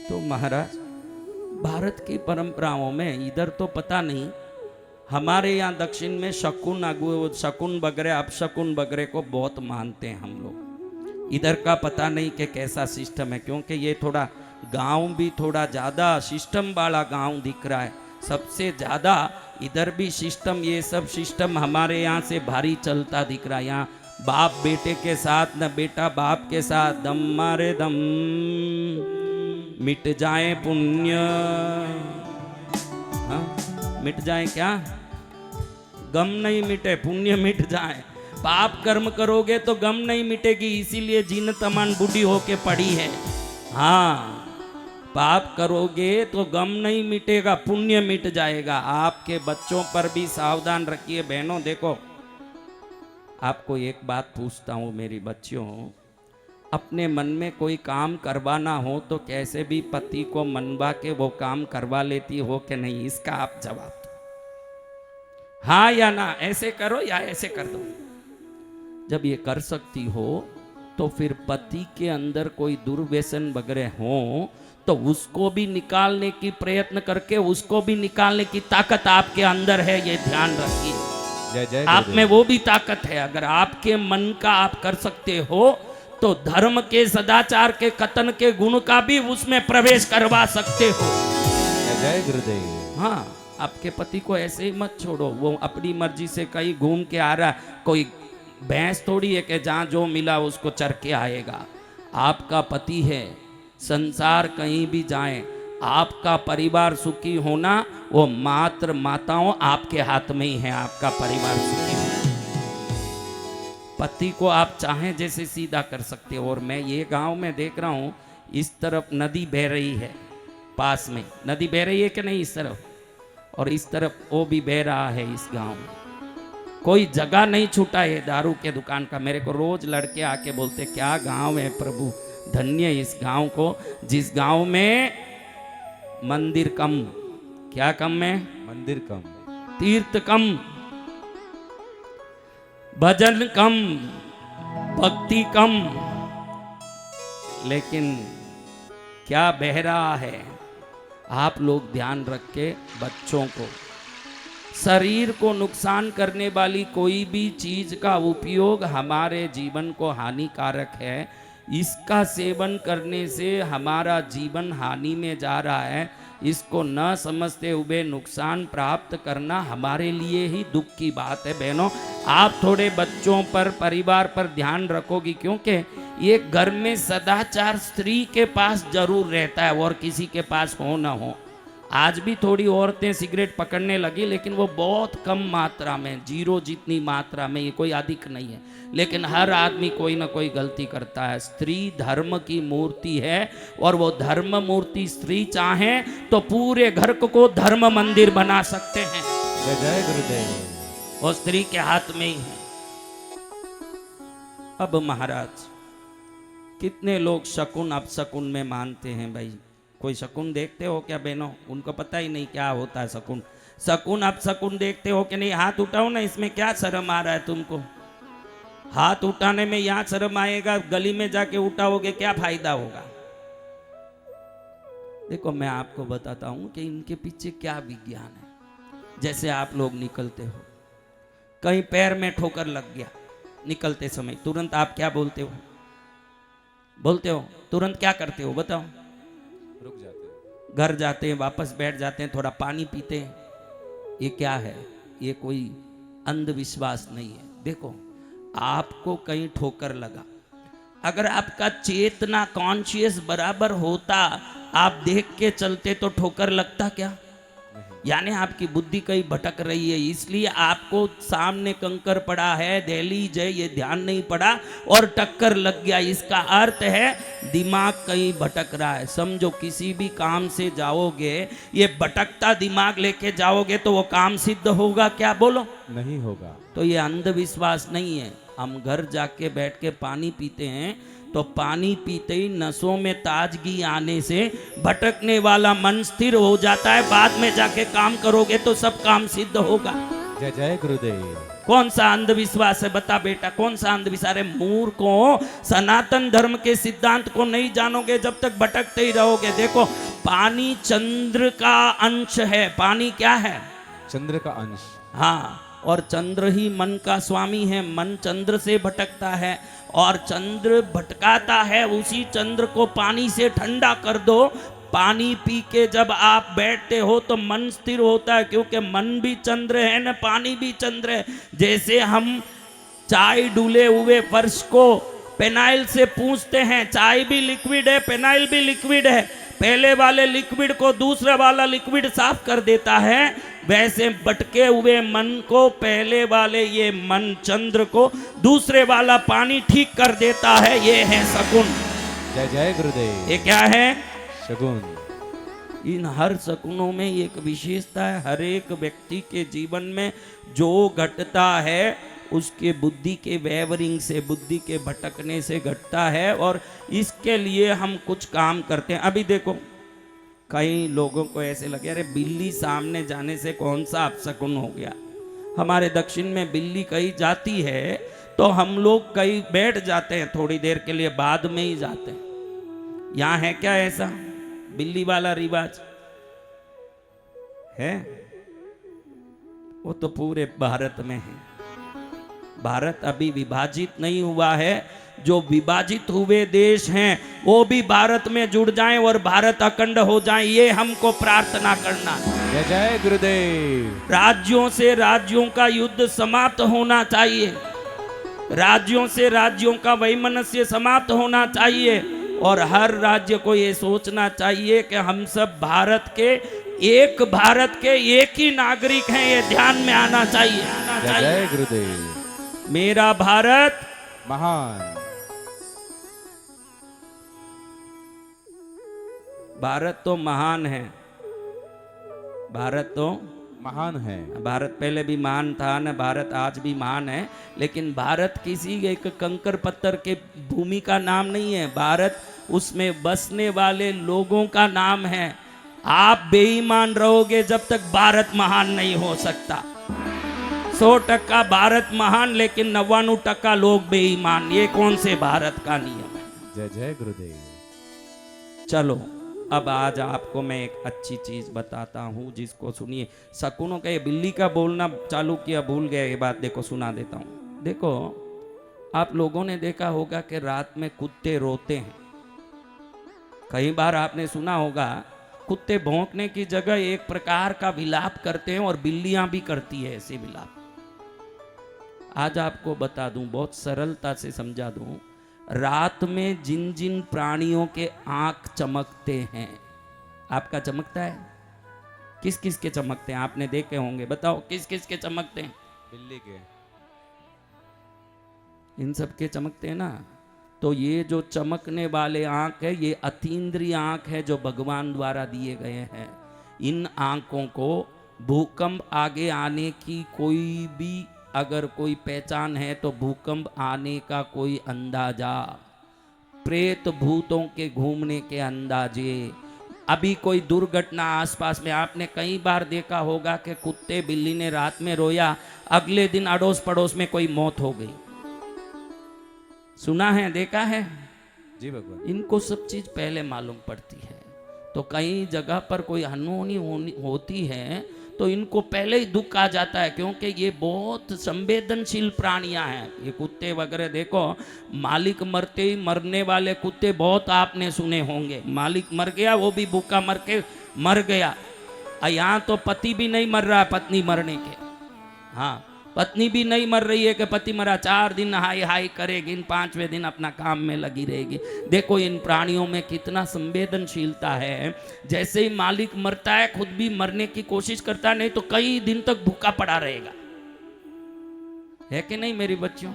तो महाराज भारत की परंपराओं में इधर तो पता नहीं, हमारे यहाँ दक्षिण में शकुन वगैरह अपशकुन वगैरह को बहुत मानते हैं हम लोग। इधर का पता नहीं कि कैसा सिस्टम है, क्योंकि ये थोड़ा गांव भी थोड़ा ज़्यादा सिस्टम वाला गांव दिख रहा है। सबसे ज़्यादा इधर भी सिस्टम, ये सब सिस्टम हमारे यहाँ से भारी चलता दिख रहा है। यहाँ बाप बेटे के साथ, न बेटा बाप के साथ, दम मारे दम मिट जाए पुण्य। हाँ, मिट जाए क्या? गम नहीं मिटे, पुण्य मिट जाए। पाप कर्म करोगे तो गम नहीं मिटेगी, इसीलिए जीन तमन बूढ़ी होके पड़ी है। हाँ, पाप करोगे तो गम नहीं मिटेगा, पुण्य मिट जाएगा। आपके बच्चों पर भी सावधान रखिए बहनों। देखो, आपको एक बात पूछता हूँ मेरी बच्चियों, अपने मन में कोई काम करवाना हो तो कैसे भी पति को मनवा के वो काम करवा लेती हो कि नहीं? इसका आप जवाब दो, हाँ या ना। ऐसे करो या ऐसे कर दो। जब ये कर सकती हो तो फिर पति के अंदर कोई दुर्व्यसन वगैरह हो तो उसको भी निकालने की प्रयत्न करके उसको भी निकालने की ताकत आपके अंदर है, ये ध्यान रखिए। जय जय आप में वो भी ताकत है। अगर आपके मन का आप कर सकते हो तो धर्म के, सदाचार के, कथन के गुण का भी उसमें प्रवेश करवा सकते हो। जय जय गुरुदेव। हाँ, आपके पति को ऐसे ही मत छोड़ो, वो अपनी मर्जी से कहीं घूम के आ रहा। कोई भैंस थोड़ी है कि जहाँ जो मिला उसको चर के आएगा। आपका पति है, संसार कहीं भी जाए, आपका परिवार सुखी होना वो मात्र माताओं आपके हाथ में ही है। आपका परिवार सुखी होना, पति को आप चाहें जैसे सीधा कर सकते हो। और मैं ये गांव में देख रहा हूँ, इस तरफ नदी बह रही है, पास में नदी बह रही है कि नहीं इस तरफ, और इस तरफ वो भी बह रहा है। इस गांव में कोई जगह नहीं छूटा है दारू के दुकान का। मेरे को रोज लड़के आके बोलते, क्या गांव है प्रभु, धन्य इस गांव को, जिस गांव में मंदिर कम, क्या कम है? मंदिर कम, तीर्थ कम, भजन कम, भक्ति कम, लेकिन क्या बह रहा है। आप लोग ध्यान रख के बच्चों को, शरीर को नुकसान करने वाली कोई भी चीज का उपयोग हमारे जीवन को हानिकारक है। इसका सेवन करने से हमारा जीवन हानि में जा रहा है। इसको न समझते हुए नुकसान प्राप्त करना हमारे लिए ही दुख की बात है। बहनों, आप थोड़े बच्चों पर, परिवार पर ध्यान रखोगी, क्योंकि ये घर में सदाचार स्त्री के पास जरूर रहता है और किसी के पास हो ना हो। आज भी थोड़ी औरतें सिगरेट पकड़ने लगी, लेकिन वो बहुत कम मात्रा में, जीरो जितनी मात्रा में, ये कोई अधिक नहीं है। लेकिन हर आदमी कोई ना कोई गलती करता है। स्त्री धर्म की मूर्ति है, और वो धर्म मूर्ति स्त्री चाहे तो पूरे घर को धर्म मंदिर बना सकते हैं। जय जय गुरुदेव। वो स्त्री के हाथ में ही है। अब महाराज, कितने लोग शकुन अपशकुन में मानते हैं भाई? कोई शकुन देखते हो क्या बहनों? उनको पता ही नहीं क्या होता है शकुन। शकुन अपशकुन देखते हो कि नहीं? हाथ उठाओ ना, इसमें क्या शर्म आ रहा है तुमको? हाथ उठाने में यहाँ शर्म आएगा, गली में जाके उठाओगे क्या फायदा होगा? देखो, मैं आपको बताता हूं कि इनके पीछे क्या विज्ञान है। जैसे आप लोग निकलते हो, कहीं पैर में ठोकर लग गया, निकलते समय तुरंत आप क्या बोलते हो? बोलते हो तुरंत क्या करते हो बताओ? रुक जाते हैं, घर जाते हैं, वापस बैठ जाते हैं, थोड़ा पानी पीते हैं। ये क्या है? ये कोई अंधविश्वास नहीं है। देखो, आपको कहीं ठोकर लगा, अगर आपका चेतना, कॉन्शियस बराबर होता, आप देख के चलते तो ठोकर लगता क्या? यानी आपकी बुद्धि कहीं भटक रही है, इसलिए आपको सामने कंकर पड़ा है, दहलीज है, ये ध्यान नहीं पड़ा और टक्कर लग गया। इसका अर्थ है दिमाग कहीं भटक रहा है। समझो, किसी भी काम से जाओगे, ये भटकता दिमाग लेके जाओगे तो वो काम सिद्ध होगा क्या? बोलो, नहीं होगा। तो ये अंधविश्वास नहीं है। हम घर जाके बैठ के पानी पीते हैं, तो पानी पीते ही नसों में ताजगी आने से भटकने वाला मन स्थिर हो जाता है। बाद में जाके काम करोगे तो सब काम सिद्ध होगा। जय जय गुरुदेव। कौन सा अंधविश्वास है बता बेटा, कौन सा अंधविश्वास? अरे मूर्खों, सनातन धर्म के सिद्धांत को नहीं जानोगे जब तक भटकते ही रहोगे। देखो, पानी चंद्र का अंश है। पानी क्या है? चंद्र का अंश। हाँ, और चंद्र ही मन का स्वामी है। मन चंद्र से भटकता है और चंद्र भटकाता है। उसी चंद्र को पानी से ठंडा कर दो। पानी पी के जब आप बैठते हो तो मन स्थिर होता है, क्योंकि मन भी चंद्र है ना, पानी भी चंद्र है। जैसे हम चाय डुले हुए फर्श को पेनाइल से पूछते हैं, चाय भी लिक्विड है, पेनाइल भी लिक्विड है, पहले वाले लिक्विड को दूसरा वाला लिक्विड साफ कर देता है। वैसे भटके हुए मन को पहले वाले ये मन चंद्र को दूसरे वाला पानी ठीक कर देता है। ये है शकुन। जय जय गुरुदेव। ये क्या है? शगुन। इन हर शकुनों में एक विशेषता है। हर एक व्यक्ति के जीवन में जो घटता है उसके बुद्धि के वेवरिंग से, बुद्धि के भटकने से घटता है, और इसके लिए हम कुछ काम करते हैं। अभी देखो, कई लोगों को ऐसे लगे अरे बिल्ली सामने जाने से कौन सा अपशकुन हो गया। हमारे दक्षिण में बिल्ली कहीं जाती है तो हम लोग कहीं बैठ जाते हैं थोड़ी देर के लिए, बाद में ही जाते हैं। यहाँ है क्या ऐसा बिल्ली वाला रिवाज? है? वो तो पूरे भारत में है। भारत अभी विभाजित नहीं हुआ है। जो विभाजित हुए देश हैं वो भी भारत में जुड़ जाएं और भारत अखंड हो जाए, ये हमको प्रार्थना करना। जय जय गुरुदेव। राज्यों से राज्यों का युद्ध समाप्त होना चाहिए। राज्यों से राज्यों का वैमनस्य समाप्त होना चाहिए, और हर राज्य को ये सोचना चाहिए कि हम सब भारत के एक ही नागरिक हैं। ये ध्यान में आना चाहिए। जय जय गुरुदेव। मेरा भारत महान। भारत तो महान है। भारत तो महान है। भारत पहले भी महान था ना, भारत आज भी महान है। लेकिन भारत किसी एक कंकर पत्थर के भूमि का नाम नहीं है। भारत उसमें बसने वाले लोगों का नाम है। आप बेईमान रहोगे जब तक भारत महान नहीं हो सकता। 100% भारत महान, लेकिन 99% लोग बेईमान। ये कौन से भारत का नियम है? जय जय गुरुदेव। चलो, अब आज आपको मैं एक अच्छी चीज बताता हूं, जिसको सुनिए। शकुनों का ये बिल्ली का बोलना चालू किया, भूल गया ये बात। देखो, सुना देता हूं। देखो, आप लोगों ने देखा होगा कि रात में कुत्ते रोते हैं। कई बार आपने सुना होगा कुत्ते भौंकने की जगह एक प्रकार का विलाप करते हैं, और बिल्लियां भी करती है ऐसे विलाप। आज आपको बता दूं, बहुत सरलता से समझा दूं। रात में जिन जिन प्राणियों के आंख चमकते हैं, आपका चमकता है? किस किस के चमकते हैं? आपने देखे होंगे, बताओ किस किस के चमकते हैं? बिल्ली के। इन सब के चमकते हैं ना। तो ये जो चमकने वाले आंख है, ये अतीन्द्रिय आंख है जो भगवान द्वारा दिए गए हैं। इन आंखों को भूकंप आगे आने की कोई भी अगर कोई पहचान है तो भूकंप आने का कोई अंदाजा, प्रेत भूतों के घूमने के अंदाजे, अभी कोई दुर्घटना आसपास में आपने कई बार देखा होगा कि कुत्ते बिल्ली ने रात में रोया, अगले दिन अड़ोस पड़ोस में कोई मौत हो गई। सुना है, देखा है? जी भगवान। इनको सब चीज पहले मालूम पड़ती है। तो कई जगह पर कोई अनहोनी होती है तो इनको पहले ही दुख आ जाता है, क्योंकि ये बहुत संवेदनशील प्राणियां हैं। ये कुत्ते वगैरह देखो, मालिक मरते ही मरने वाले कुत्ते बहुत आपने सुने होंगे। मालिक मर गया, वो भी भूखा मर के मर गया। यहाँ तो पति भी नहीं मर रहा पत्नी मरने के। हाँ, पत्नी भी नहीं मर रही है कि पति मरा, 4 दिन हाय हाय करेगी, 5वें दिन अपना काम में लगी रहेगी। देखो इन प्राणियों में कितना संवेदनशीलता है। जैसे ही मालिक मरता है खुद भी मरने की कोशिश करता है, नहीं तो कई दिन तक भूखा पड़ा रहेगा। है कि नहीं मेरी बच्चों?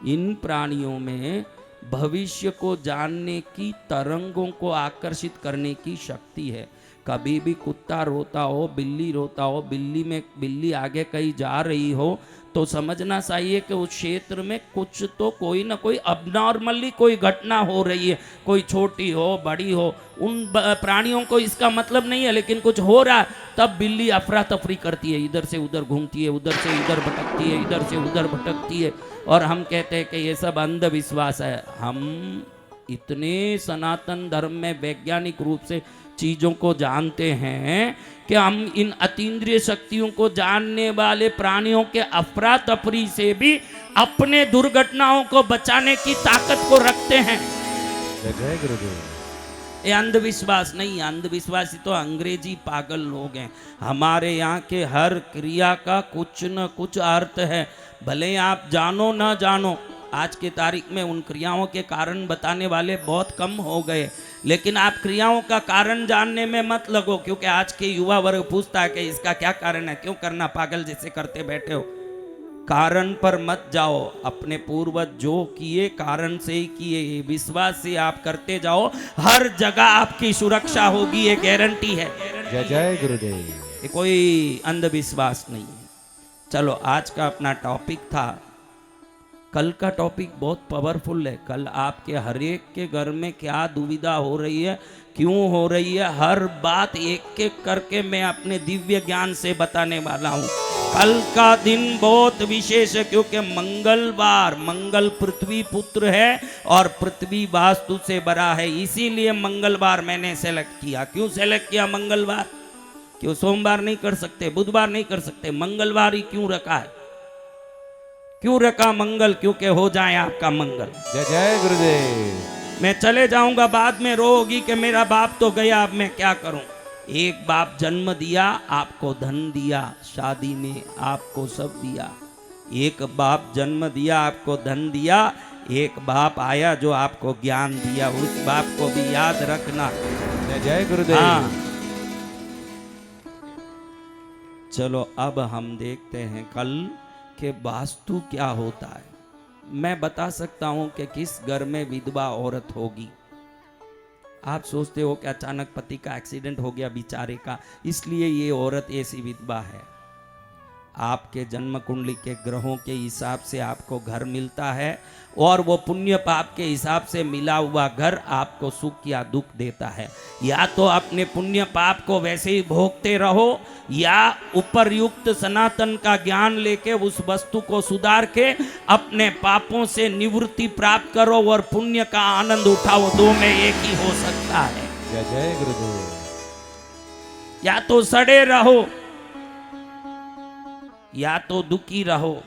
इन प्राणियों में भविष्य को जानने की, तरंगों को आकर्षित करने की शक्ति है। कभी भी कुत्ता रोता हो, बिल्ली रोता हो, बिल्ली आगे कहीं जा रही हो तो समझना चाहिए कि उस क्षेत्र में कुछ तो कोई ना कोई अबनॉर्मली कोई घटना हो रही है, कोई छोटी हो बड़ी हो, उन प्राणियों को इसका मतलब नहीं है, लेकिन कुछ हो रहा है। तब बिल्ली अफरा तफरी करती है, इधर से उधर घूमती है, उधर से इधर भटकती है, इधर से उधर भटकती है, और हम कहते हैं कि ये सब अंधविश्वास है। हम इतने सनातन धर्म में वैज्ञानिक रूप से चीजों को जानते हैं कि हम इन अतीन्द्रिय शक्तियों को जानने वाले प्राणियों के अफरा तफरी से भी अपने दुर्घटनाओं को बचाने की ताकत को रखते हैं। जय गुरुदेव। ये अंधविश्वास नहीं, अंधविश्वासी तो अंग्रेजी पागल लोग हैं। हमारे यहाँ के हर क्रिया का कुछ न कुछ अर्थ है, भले आप जानो ना जानो। आज की तारीख में उन क्रियाओं के कारण बताने वाले बहुत कम हो गए, लेकिन आप क्रियाओं का कारण जानने में मत लगो, क्योंकि आज के युवा वर्ग पूछता है कि इसका क्या कारण है, क्यों करना, पागल जैसे करते बैठे हो। कारण पर मत जाओ, अपने पूर्वज जो किए कारण से ही किए, विश्वास से आप करते जाओ, हर जगह आपकी सुरक्षा होगी, ये गारंटी है। जय जय गुरुदेव। ये कोई अंधविश्वास नहीं है। चलो, आज का अपना टॉपिक था, कल का टॉपिक बहुत पावरफुल है। कल आपके हर एक के घर में क्या दुविधा हो रही है, क्यों हो रही है, हर बात एक एक करके मैं अपने दिव्य ज्ञान से बताने वाला हूँ। कल का दिन बहुत विशेष है, क्योंकि मंगलवार, मंगल पृथ्वी पुत्र है और पृथ्वी वास्तु से बड़ा है, इसीलिए मंगलवार मैंने सेलेक्ट किया। क्यों सेलेक्ट किया मंगलवार? क्यों सोमवार नहीं कर सकते, बुधवार नहीं कर सकते, मंगलवार ही क्यों रखा है? क्यों रखा मंगल? क्योंकि हो जाए आपका मंगल। जय जय गुरुदेव। मैं चले जाऊंगा, बाद में रोगी कि मेरा बाप तो गया, अब मैं क्या करूं। एक बाप जन्म दिया, आपको धन दिया, शादी ने आपको सब दिया। एक बाप जन्म दिया, आपको धन दिया, एक बाप आया जो आपको ज्ञान दिया, उस बाप को भी याद रखना। जय जय गुरुदेव। हाँ, चलो अब हम देखते हैं कल कि वास्तु क्या होता है। मैं बता सकता हूं कि किस घर में विधवा औरत होगी। आप सोचते हो कि अचानक पति का एक्सीडेंट हो गया बेचारे का, इसलिए ये औरत ऐसी विधवा है। आपके जन्म कुंडली के ग्रहों के हिसाब से आपको घर मिलता है, और वो पुण्य पाप के हिसाब से मिला हुआ घर आपको सुख या दुख देता है। या तो अपने पुण्य पाप को वैसे ही भोगते रहो, या उपरयुक्त सनातन का ज्ञान लेके उस वस्तु को सुधार के अपने पापों से निवृत्ति प्राप्त करो और पुण्य का आनंद उठाओ। दो में एक ही हो सकता है। जय जय गुरुदेव। या तो सड़े रहो या तो दुखी रहो,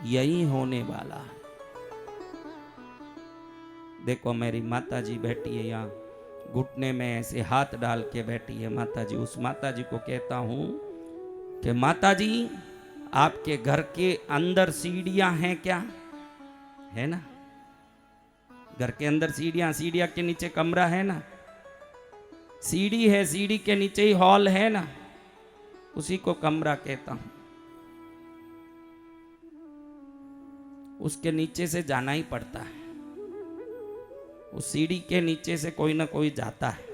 यही होने वाला है। देखो, मेरी माता जी बैठी है यहाँ, घुटने में ऐसे हाथ डाल के बैठी है माता जी। उस माता जी को कहता हूं कि माता जी, आपके घर के अंदर सीढ़ियां हैं क्या? है ना? घर के अंदर सीढ़ियां, सीढ़ियां के नीचे कमरा है ना? सीढ़ी है, सीढ़ी के नीचे ही हॉल है ना? उसी को कमरा कहता हूं। उसके नीचे से जाना ही पड़ता है, उस सीढ़ी के नीचे से कोई ना कोई जाता है।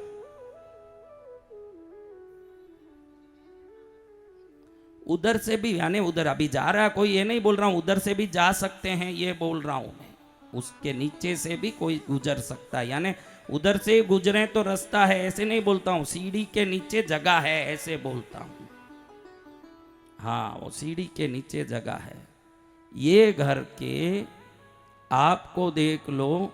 उधर से भी, यानी उधर अभी जा रहा है कोई, ये नहीं बोल रहा हूं, उधर से भी जा सकते हैं ये बोल रहा हूं मैं। उसके नीचे से भी कोई गुजर सकता है, यानी उधर से गुजरे तो रास्ता है, ऐसे नहीं बोलता हूं। सीढ़ी के नीचे जगह है ऐसे बोलता हूं। हाँ, वो सीढ़ी के नीचे जगह है। ये घर के आपको देख लो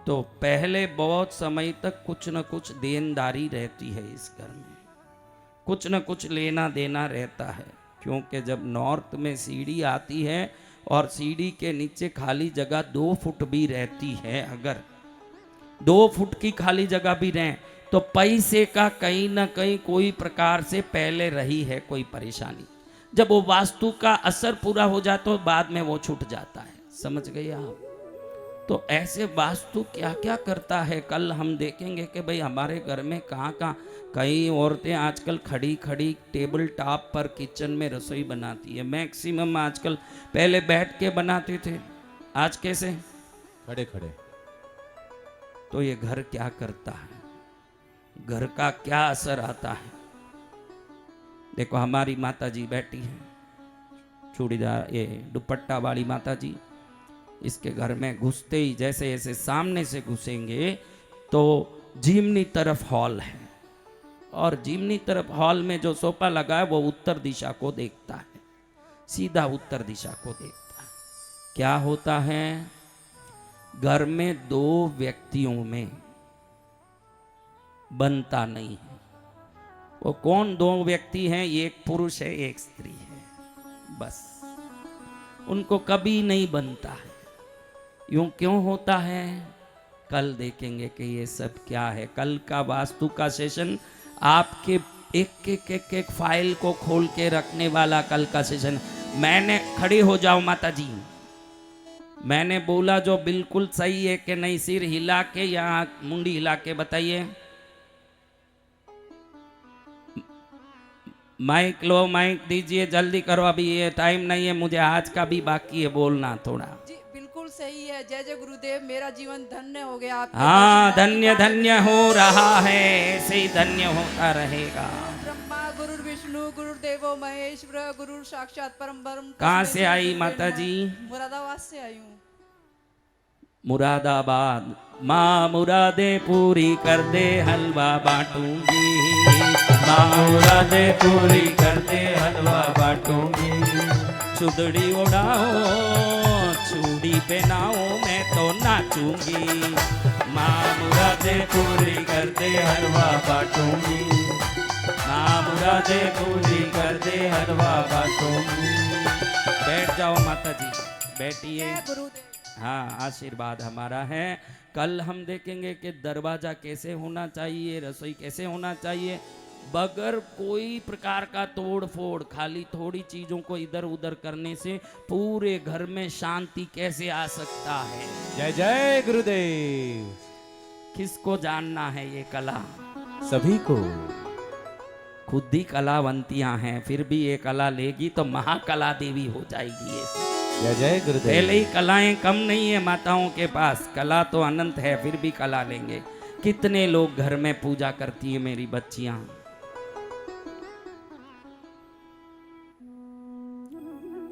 तो पहले बहुत समय तक कुछ न कुछ देनदारी रहती है इस घर में, कुछ न कुछ लेना देना रहता है। क्योंकि जब नॉर्थ में सीढ़ी आती है और सीढ़ी के नीचे खाली जगह 2 फुट भी रहती है, अगर 2 फुट की खाली जगह भी रहे तो पैसे का कहीं ना कहीं कोई प्रकार से पहले रही है कोई परेशानी। जब वो वास्तु का असर पूरा हो जाता है बाद में वो छूट जाता है। समझ गए आप? तो ऐसे वास्तु क्या क्या करता है कल हम देखेंगे कि भाई हमारे घर में कहाँ कहाँ। कई औरतें आजकल खड़ी खड़ी टेबल टॉप पर किचन में रसोई बनाती है। मैक्सिमम आजकल, पहले बैठ के बनाते थे, आज कैसे? खड़े खड़े। तो ये घर क्या करता है, घर का क्या असर आता है? देखो हमारी माता जी बैठी हैं, चूड़ीदार ये दुपट्टा वाली माता जी। इसके घर में घुसते ही जैसे ऐसे सामने से घुसेंगे तो जीमनी तरफ हॉल है, और जीमनी तरफ हॉल में जो सोफा लगा है वो उत्तर दिशा को देखता है, सीधा उत्तर दिशा को देखता है। क्या होता है, घर में दो व्यक्तियों में बनता नहीं है। वो कौन दो व्यक्ति हैं? एक पुरुष है, एक स्त्री है, बस। उनको कभी नहीं बनता है। यूं क्यों होता है? कल देखेंगे कि ये सब क्या है। कल का वास्तु का सेशन आपके एक फाइल को खोल के रखने वाला कल का सेशन। मैंने खड़ी हो जाओ माता जी, मैंने बोला जो बिल्कुल सही है कि नहीं? सिर हिला के या मुंडी हिला के बताइए। माइक लो, माइक दीजिए, जल्दी करो, अभी ये टाइम नहीं है, मुझे आज का भी बाकी है बोलना थोड़ा। जी बिल्कुल सही है। जय जय गुरुदेव, मेरा जीवन धन्य हो गया आपके हाँ, दर्शन धन्य पाने धन्य हो रहा है, ऐसे ही धन्य होता रहेगा। ब्रह्मा गुरु विष्णु गुरुदेवो महेश्वर गुरु साक्षात परम ब्रह्म। कहाँ से आई माता जी? मुरादाबाद से आई हूँ। मुरादाबाद। माँ मुरादे पूरी कर दे, हलवा बांटूंगी। माँ मुरादे पूरी कर दे, हलवा बांटूंगी। चुदड़ी उड़ाओ, चूड़ी पहनाओ, मैं तो नाचूंगी। माँ मुरादे पूरी कर दे, हलवा बांटूंगी। माँ मुरादे पूरी कर दे, हलवा बांटूंगी। बैठ जाओ माता जी, बैठिए। जय गुरुदेव। हाँ, आशीर्वाद हमारा है। कल हम देखेंगे कि दरवाजा कैसे होना चाहिए, रसोई कैसे होना चाहिए, बगैर कोई प्रकार का तोड़ फोड़, खाली थोड़ी चीजों को इधर उधर करने से पूरे घर में शांति कैसे आ सकता है। जय जय गुरुदेव। किसको जानना है ये कला? सभी को। खुद ही कलावंतियां हैं, फिर भी ये कला लेगी तो महाकला देवी हो जाएगी ये। जय जय गुरुदेव। पहले ही कलाएं कम नहीं है माताओं के पास, कला तो अनंत है, फिर भी कला लेंगे। कितने लोग घर में पूजा करती है मेरी बच्चियां?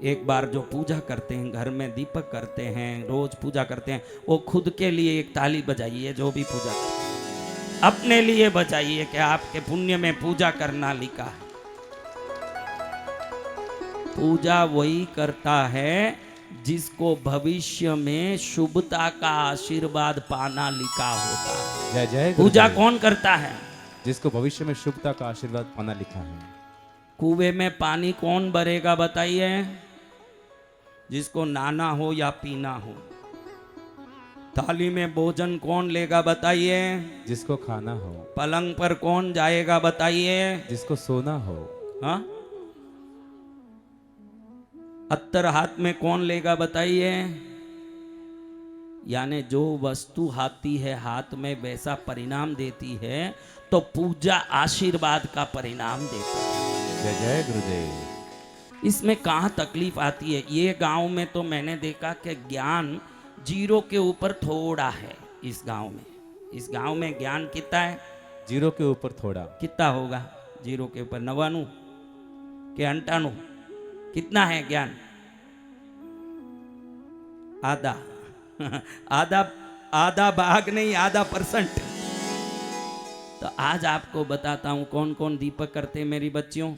एक बार जो पूजा करते हैं, घर में दीपक करते हैं, रोज पूजा करते हैं, वो खुद के लिए एक ताली बजाइए। जो भी पूजा करते हैं अपने लिए बजाइए कि आपके पुण्य में पूजा करना लिखा है। पूजा वही करता है जिसको भविष्य में शुभता का आशीर्वाद पाना लिखा होता है। जय जय पूजा गुरुदेव। कौन करता है? जिसको भविष्य में शुभता का आशीर्वाद पाना लिखा है। कुएं में पानी कौन भरेगा बताइए? जिसको नहाना हो या पीना हो। थाली में भोजन कौन लेगा बताइए? जिसको खाना हो। पलंग पर कौन जाएगा बताइए? जिसको सोना हो। हाँ, अत्तर हाथ में कौन लेगा बताइए? यानी जो वस्तु आती है हाथ में वैसा परिणाम देती है, तो पूजा आशीर्वाद का परिणाम देती है। जय जय गुरुदेव। इसमें कहाँ तकलीफ आती है? ये गांव में तो मैंने देखा कि ज्ञान जीरो के ऊपर थोड़ा है। इस गांव में ज्ञान कितना है? जीरो के ऊपर थोड़ा। कितना होगा जीरो के ऊपर? 99 के 98? कितना है ज्ञान? आधा। आधा, आधा भाग नहीं, आधा %। तो आज आपको बताता हूं कौन कौन दीपक करते हैं मेरी बच्चियों।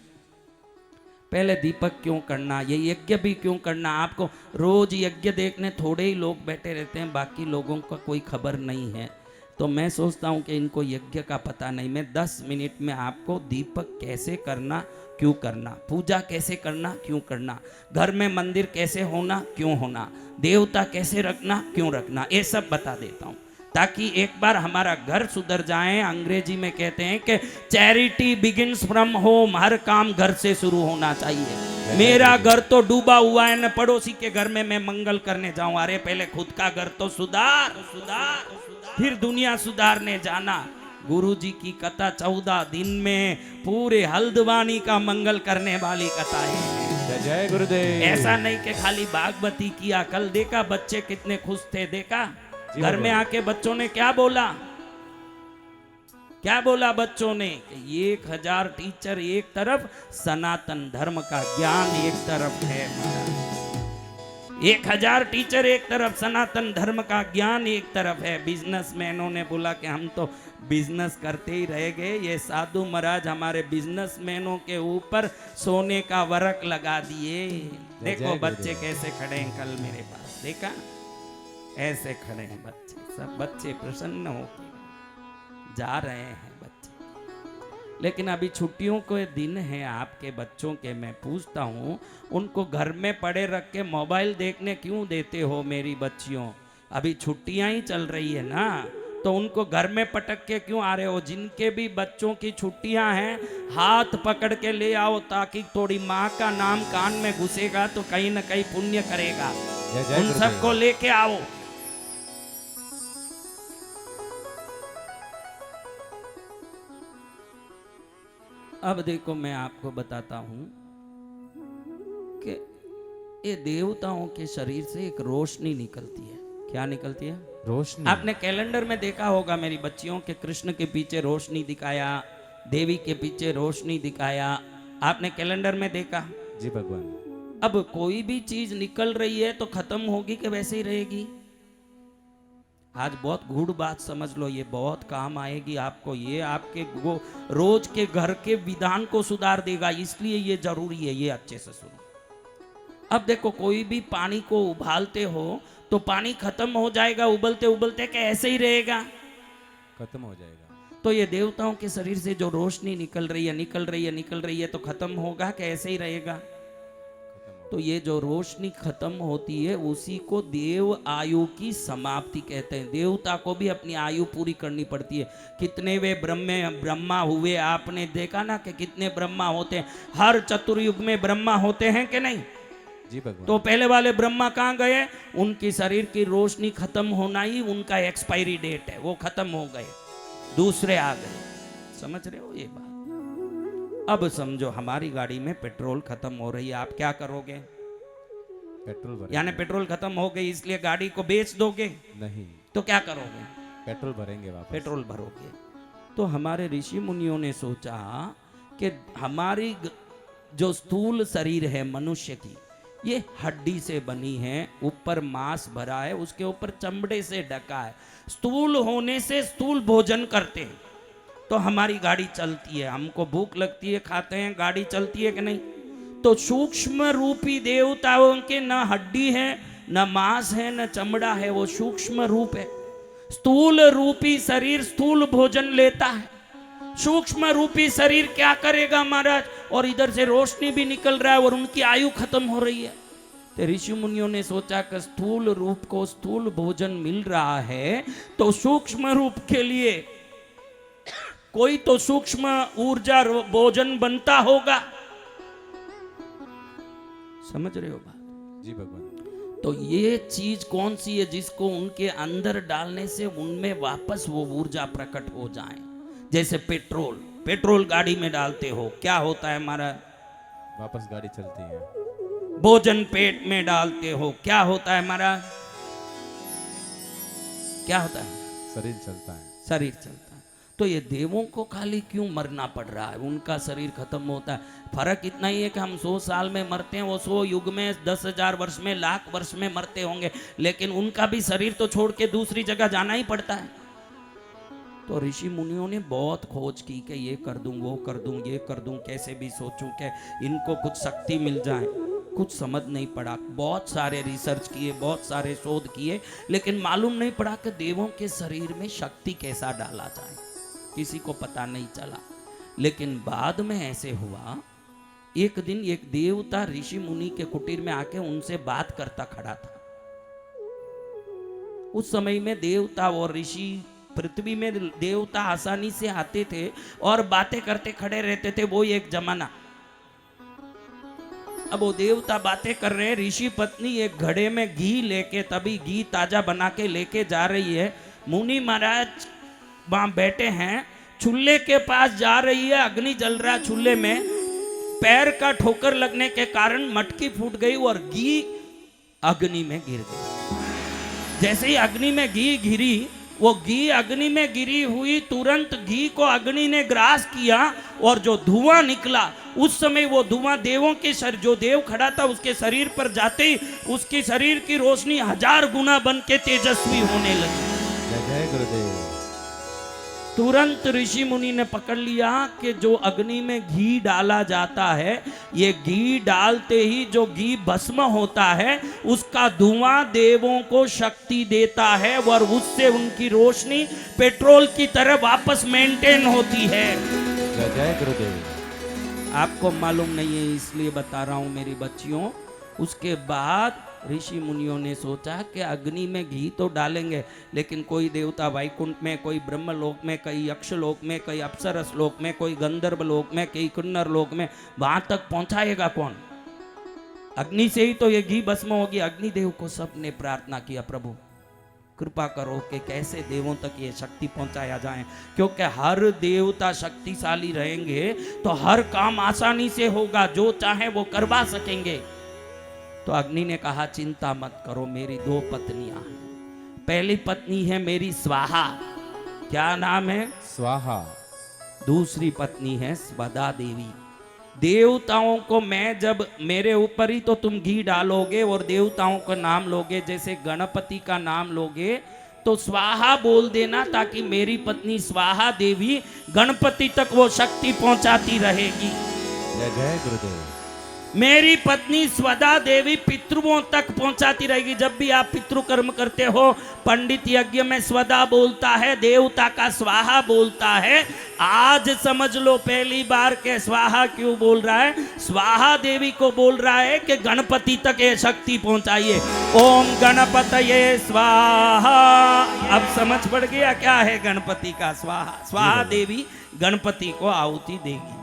पहले दीपक क्यों करना, ये यज्ञ भी क्यों करना? आपको रोज यज्ञ देखने थोड़े ही लोग बैठे रहते हैं, बाकी लोगों का कोई खबर नहीं है। तो मैं सोचता हूं कि इनको यज्ञ का पता नहीं। मैं 10 मिनट में आपको दीपक कैसे करना, क्यों करना, पूजा कैसे करना, क्यों करना, घर में मंदिर कैसे होना, क्यों होना, देवता कैसे रखना, क्यों रखना, ये सब बता देता हूं, ताकि एक बार हमारा घर सुधर जाए। अंग्रेजी में कहते हैं कि चैरिटी बिगिंस फ्रॉम होम, हर काम घर से शुरू होना चाहिए। मेरा घर तो डूबा हुआ है, न पड़ोसी के घर में मैं मंगल करने जाऊं। अरे पहले खुद का घर तो सुधार, फिर दुनिया सुधारने जाना। गुरु जी की कथा 14 दिन में पूरे हल्द्वानी का मंगल करने वाली कथा है। जय जय गुरुदेव। ऐसा नहीं कि खाली भागवती किया। कल देखा बच्चे कितने खुश थे, देखा घर में आके बच्चों ने क्या बोला? क्या बोला बच्चों ने कि 1000 टीचर एक तरफ, सनातन धर्म का ज्ञान एक तरफ है महाराज। 1000 टीचर एक तरफ, सनातन धर्म का ज्ञान एक तरफ है। बिजनेसमैनों ने बोला कि हम तो बिजनेस करते ही रह गए, ये साधु महाराज हमारे बिजनेसमैनों के ऊपर सोने का वरक लगा दिए। देखो बच्चे कैसे खड़े हैं, कल मेरे पास देखा, ऐसे खड़े हैं बच्चे, सब बच्चे प्रसन्न होकर जा रहे हैं बच्चे। लेकिन अभी छुट्टियों के दिन है आपके बच्चों के, मैं पूछता हूँ उनको घर में पड़े रख के मोबाइल देखने क्यों देते हो मेरी बच्चियों? अभी छुट्टियां ही चल रही है ना, तो उनको घर में पटक के क्यों आ रहे हो? जिनके भी बच्चों की छुट्टियां हैं हाथ पकड़ के ले आओ, ताकि थोड़ी माँ का नाम कान में घुसेगा तो कहीं ना कहीं पुण्य करेगा। जय जय उन सबको लेके आओ। अब देखो मैं आपको बताता हूं कि ये देवताओं के शरीर से एक रोशनी निकलती है। क्या निकलती है? रोशनी। आपने कैलेंडर में देखा होगा मेरी बच्चियों के, कृष्ण के पीछे रोशनी दिखाया, देवी के पीछे रोशनी दिखाया, आपने कैलेंडर में देखा? जी भगवान। अब कोई भी चीज निकल रही है तो खत्म होगी कि वैसे ही रहेगी? आज बहुत गूढ़ बात समझ लो, ये बहुत काम आएगी आपको, ये आपके रोज के घर के विधान को सुधार देगा, इसलिए ये जरूरी है, ये अच्छे से सुनो। अब देखो कोई भी पानी को उबालते हो तो पानी खत्म हो जाएगा उबलते उबलते, कि ऐसे ही रहेगा? खत्म हो जाएगा। तो ये देवताओं के शरीर से जो रोशनी निकल रही है निकल रही है निकल रही है, तो खत्म होगा कि ऐसे ही रहेगा? तो ये जो रोशनी खत्म होती है उसी को देव आयु की समाप्ति कहते हैं। देवता को भी अपनी आयु पूरी करनी पड़ती है। कितने वे ब्रह्मा हुए, आपने देखा ना कि कितने ब्रह्मा होते हैं? हर चतुर्युग में ब्रह्मा होते हैं कि नहीं? जी भगवान। तो पहले वाले ब्रह्मा कहाँ गए? उनकी शरीर की रोशनी खत्म होना ही उनका एक्सपायरी डेट है, वो खत्म हो गए, दूसरे आ गए। समझ रहे हो ये बात? अब समझो हमारी गाड़ी में पेट्रोल खत्म हो रही है, आप क्या करोगे? पेट्रोल भरेंगे। यानी पेट्रोल खत्म हो गई इसलिए गाड़ी को बेच दोगे? नहीं। तो क्या करोगे? पेट्रोल भरेंगे वापस। पेट्रोल भरोगे। तो हमारे ऋषि मुनियों ने सोचा कि हमारी जो स्थूल शरीर है मनुष्य की, ये हड्डी से बनी है, ऊपर मांस भरा है, उसके ऊपर चमड़े से ढका है। स्थूल होने से स्थूल भोजन करते हैं तो हमारी गाड़ी चलती है, हमको भूख लगती है, खाते हैं, गाड़ी चलती है कि नहीं? तो सूक्ष्म रूपी देवताओं के न हड्डी है, न मांस है, न चमड़ा है, वो सूक्ष्म रूप है। स्थूल रूपी शरीर स्थूल भोजन लेता है, सूक्ष्म रूपी शरीर क्या करेगा महाराज? और इधर से रोशनी भी निकल रहा है और उनकी आयु खत्म हो रही है। तो ऋषि मुनियों ने सोचा कि स्थूल रूप को स्थूल भोजन मिल रहा है तो सूक्ष्म रूप के लिए कोई तो सूक्ष्म ऊर्जा भोजन बनता होगा। समझ रहे हो बात? जी भगवान। तो ये चीज कौन सी है जिसको उनके अंदर डालने से उनमें वापस वो ऊर्जा प्रकट हो जाए? जैसे पेट्रोल, पेट्रोल गाड़ी में डालते हो, क्या होता है हमारा? वापस गाड़ी चलती है। भोजन पेट में डालते हो, क्या होता है हमारा? क्या होता है? शरीर चलता है। शरीर चलता है। तो ये देवों को खाली क्यों मरना पड़ रहा है? उनका शरीर खत्म होता है। फर्क इतना ही है कि हम 100 साल में मरते हैं, वो 100 युग में, 10,000 वर्ष में, लाख वर्ष में मरते होंगे, लेकिन उनका भी शरीर तो छोड़ के दूसरी जगह जाना ही पड़ता है। तो ऋषि मुनियों ने बहुत खोज की कि ये कर दूं, वो कर दूं, ये कर दूं, कैसे भी सोचूं कि इनको कुछ शक्ति मिल जाए। कुछ समझ नहीं पड़ा। बहुत सारे रिसर्च किए, बहुत सारे शोध किए, लेकिन मालूम नहीं पड़ा कि देवों के शरीर में शक्ति कैसा डाला जाए, किसी को पता नहीं चला। लेकिन बाद में ऐसे हुआ, एक दिन एक देवता ऋषि मुनि के कुटीर में आके उनसे बात करता खड़ा था। उस समय में देवता और ऋषि, पृथ्वी में देवता आसानी से आते थे और बातें करते खड़े रहते थे, वो एक जमाना। अब वो देवता बातें कर रहे हैं, ऋषि पत्नी एक घड़े में घी लेके, तभी घी ताजा बना के लेके जा रही है। मुनि महाराज वहां बैठे हैं, चूल्हे के पास जा रही है, अग्नि जल रहा है चूल्हे में, पैर का ठोकर लगने के कारण मटकी फूट गई और घी अग्नि में गिर गई। जैसे ही अग्नि में घी गिरी, वो घी अग्नि में गिरी हुई, तुरंत घी को अग्नि ने ग्रास किया और जो धुआं निकला, उस समय वो धुआं देवों के शरीर, जो देव खड़ा था उसके शरीर पर जाते ही उसके शरीर की रोशनी 1000 गुना बन के तेजस्वी होने लगी। जय जय गुरुदेव। तुरंत ऋषि मुनि ने पकड़ लिया कि जो अग्नि में घी डाला जाता है, ये घी डालते ही जो घी भस्म होता है उसका धुआं देवों को शक्ति देता है और उससे उनकी रोशनी पेट्रोल की तरह वापस मेंटेन होती है। जय जय गुरुदेव। आपको मालूम नहीं है इसलिए बता रहा हूं मेरी बच्चियों। उसके बाद ऋषि मुनियों ने सोचा कि अग्नि में घी तो डालेंगे, लेकिन कोई देवता वैकुंठ में, कोई ब्रह्मलोक में, कोई यक्षलोक में, कोई अप्सरस लोक में, कोई गंधर्व लोक में, कोई किन्नर लोक में, वहां तक पहुंचाएगा कौन? अग्नि से ही तो ये घी भस्म होगी। अग्निदेव को सबने प्रार्थना किया, प्रभु कृपा करो कि कैसे देवों तक ये शक्ति पहुंचाया जाए, क्योंकि हर देवता शक्तिशाली रहेंगे तो हर काम आसानी से होगा, जो चाहे वो करवा सकेंगे। तो अग्नि ने कहा चिंता मत करो, मेरी 2 पत्नियां हैं। पहली पत्नी है मेरी स्वाहा, क्या नाम है? स्वाहा। दूसरी पत्नी है स्वदा देवी। देवताओं को मैं जब मेरे ऊपर ही तो तुम घी डालोगे और देवताओं का नाम लोगे, जैसे गणपति का नाम लोगे तो स्वाहा बोल देना, ताकि मेरी पत्नी स्वाहा देवी गणपति तक वो शक्ति पहुंचाती रहेगी। जय जय गुरुदेव। मेरी पत्नी स्वदा देवी पितृओं तक पहुंचाती रहेगी। जब भी आप पितृकर्म करते हो, पंडित यज्ञ में स्वदा बोलता है, देवता का स्वाहा बोलता है। आज समझ लो पहली बार के स्वाहा क्यों बोल रहा है? स्वाहा देवी को बोल रहा है कि गणपति तक ये शक्ति पहुंचाइए। ओम गणपतये स्वाहा। अब समझ पड़ गया क्या है गणपति का स्वाहा? स्वाहा देवी गणपति को आहुति देगी,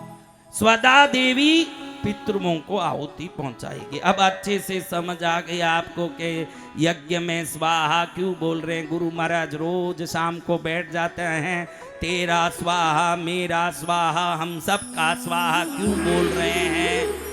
स्वदा देवी पितृओं को आहुति पहुंचाएगी। अब अच्छे से समझ आ गया आपको कि यज्ञ में स्वाहा क्यों बोल रहे हैं। गुरु महाराज रोज शाम को बैठ जाते हैं, तेरा स्वाहा मेरा स्वाहा हम सबका स्वाहा क्यों बोल रहे हैं?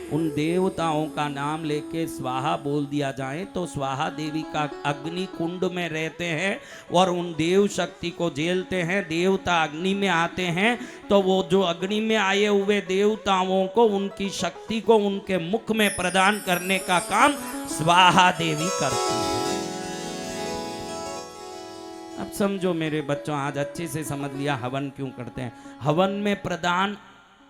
उन देवताओं का नाम लेके स्वाहा बोल दिया जाए तो स्वाहा देवी का अग्नि कुंड में रहते हैं और उन देव शक्ति को झेलते हैं। देवता अग्नि में आते हैं तो वो जो अग्नि में आए हुए देवताओं को, उनकी शक्ति को उनके मुख में प्रदान करने का काम स्वाहा देवी करती है। अब समझो मेरे बच्चों, आज अच्छे से समझ लिया हवन क्यों करते हैं। हवन में प्रदान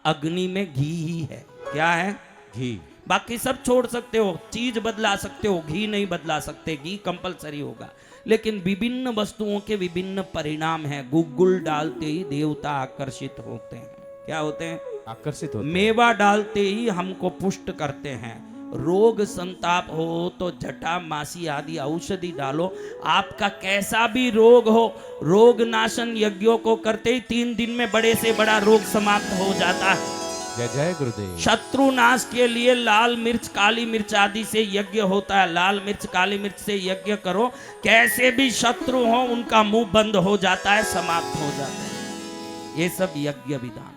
अग्नि में घी ही है। क्या है? घी। बाकी सब छोड़ सकते हो, चीज बदला सकते हो, घी नहीं बदला सकते। घी कंपलसरी होगा, लेकिन विभिन्न वस्तुओं के विभिन्न परिणाम हैं। गुग्गुल डालते ही देवता आकर्षित होते हैं। क्या होते हैं? आकर्षित होते हैं। मेवा डालते ही हमको पुष्ट करते हैं। रोग संताप हो तो जटा मासी आदि औषधि डालो। आपका कैसा भी रोग हो, रोग नाशन यज्ञों को करते ही 3 दिन में बड़े से बड़ा रोग समाप्त हो जाता है। जय जय गुरुदेव। शत्रु नाश के लिए लाल मिर्च काली मिर्च आदि से यज्ञ होता है। लाल मिर्च काली मिर्च से यज्ञ करो, कैसे भी शत्रु हो उनका मुंह बंद हो जाता है, समाप्त हो जाता है। ये सब यज्ञ विधान।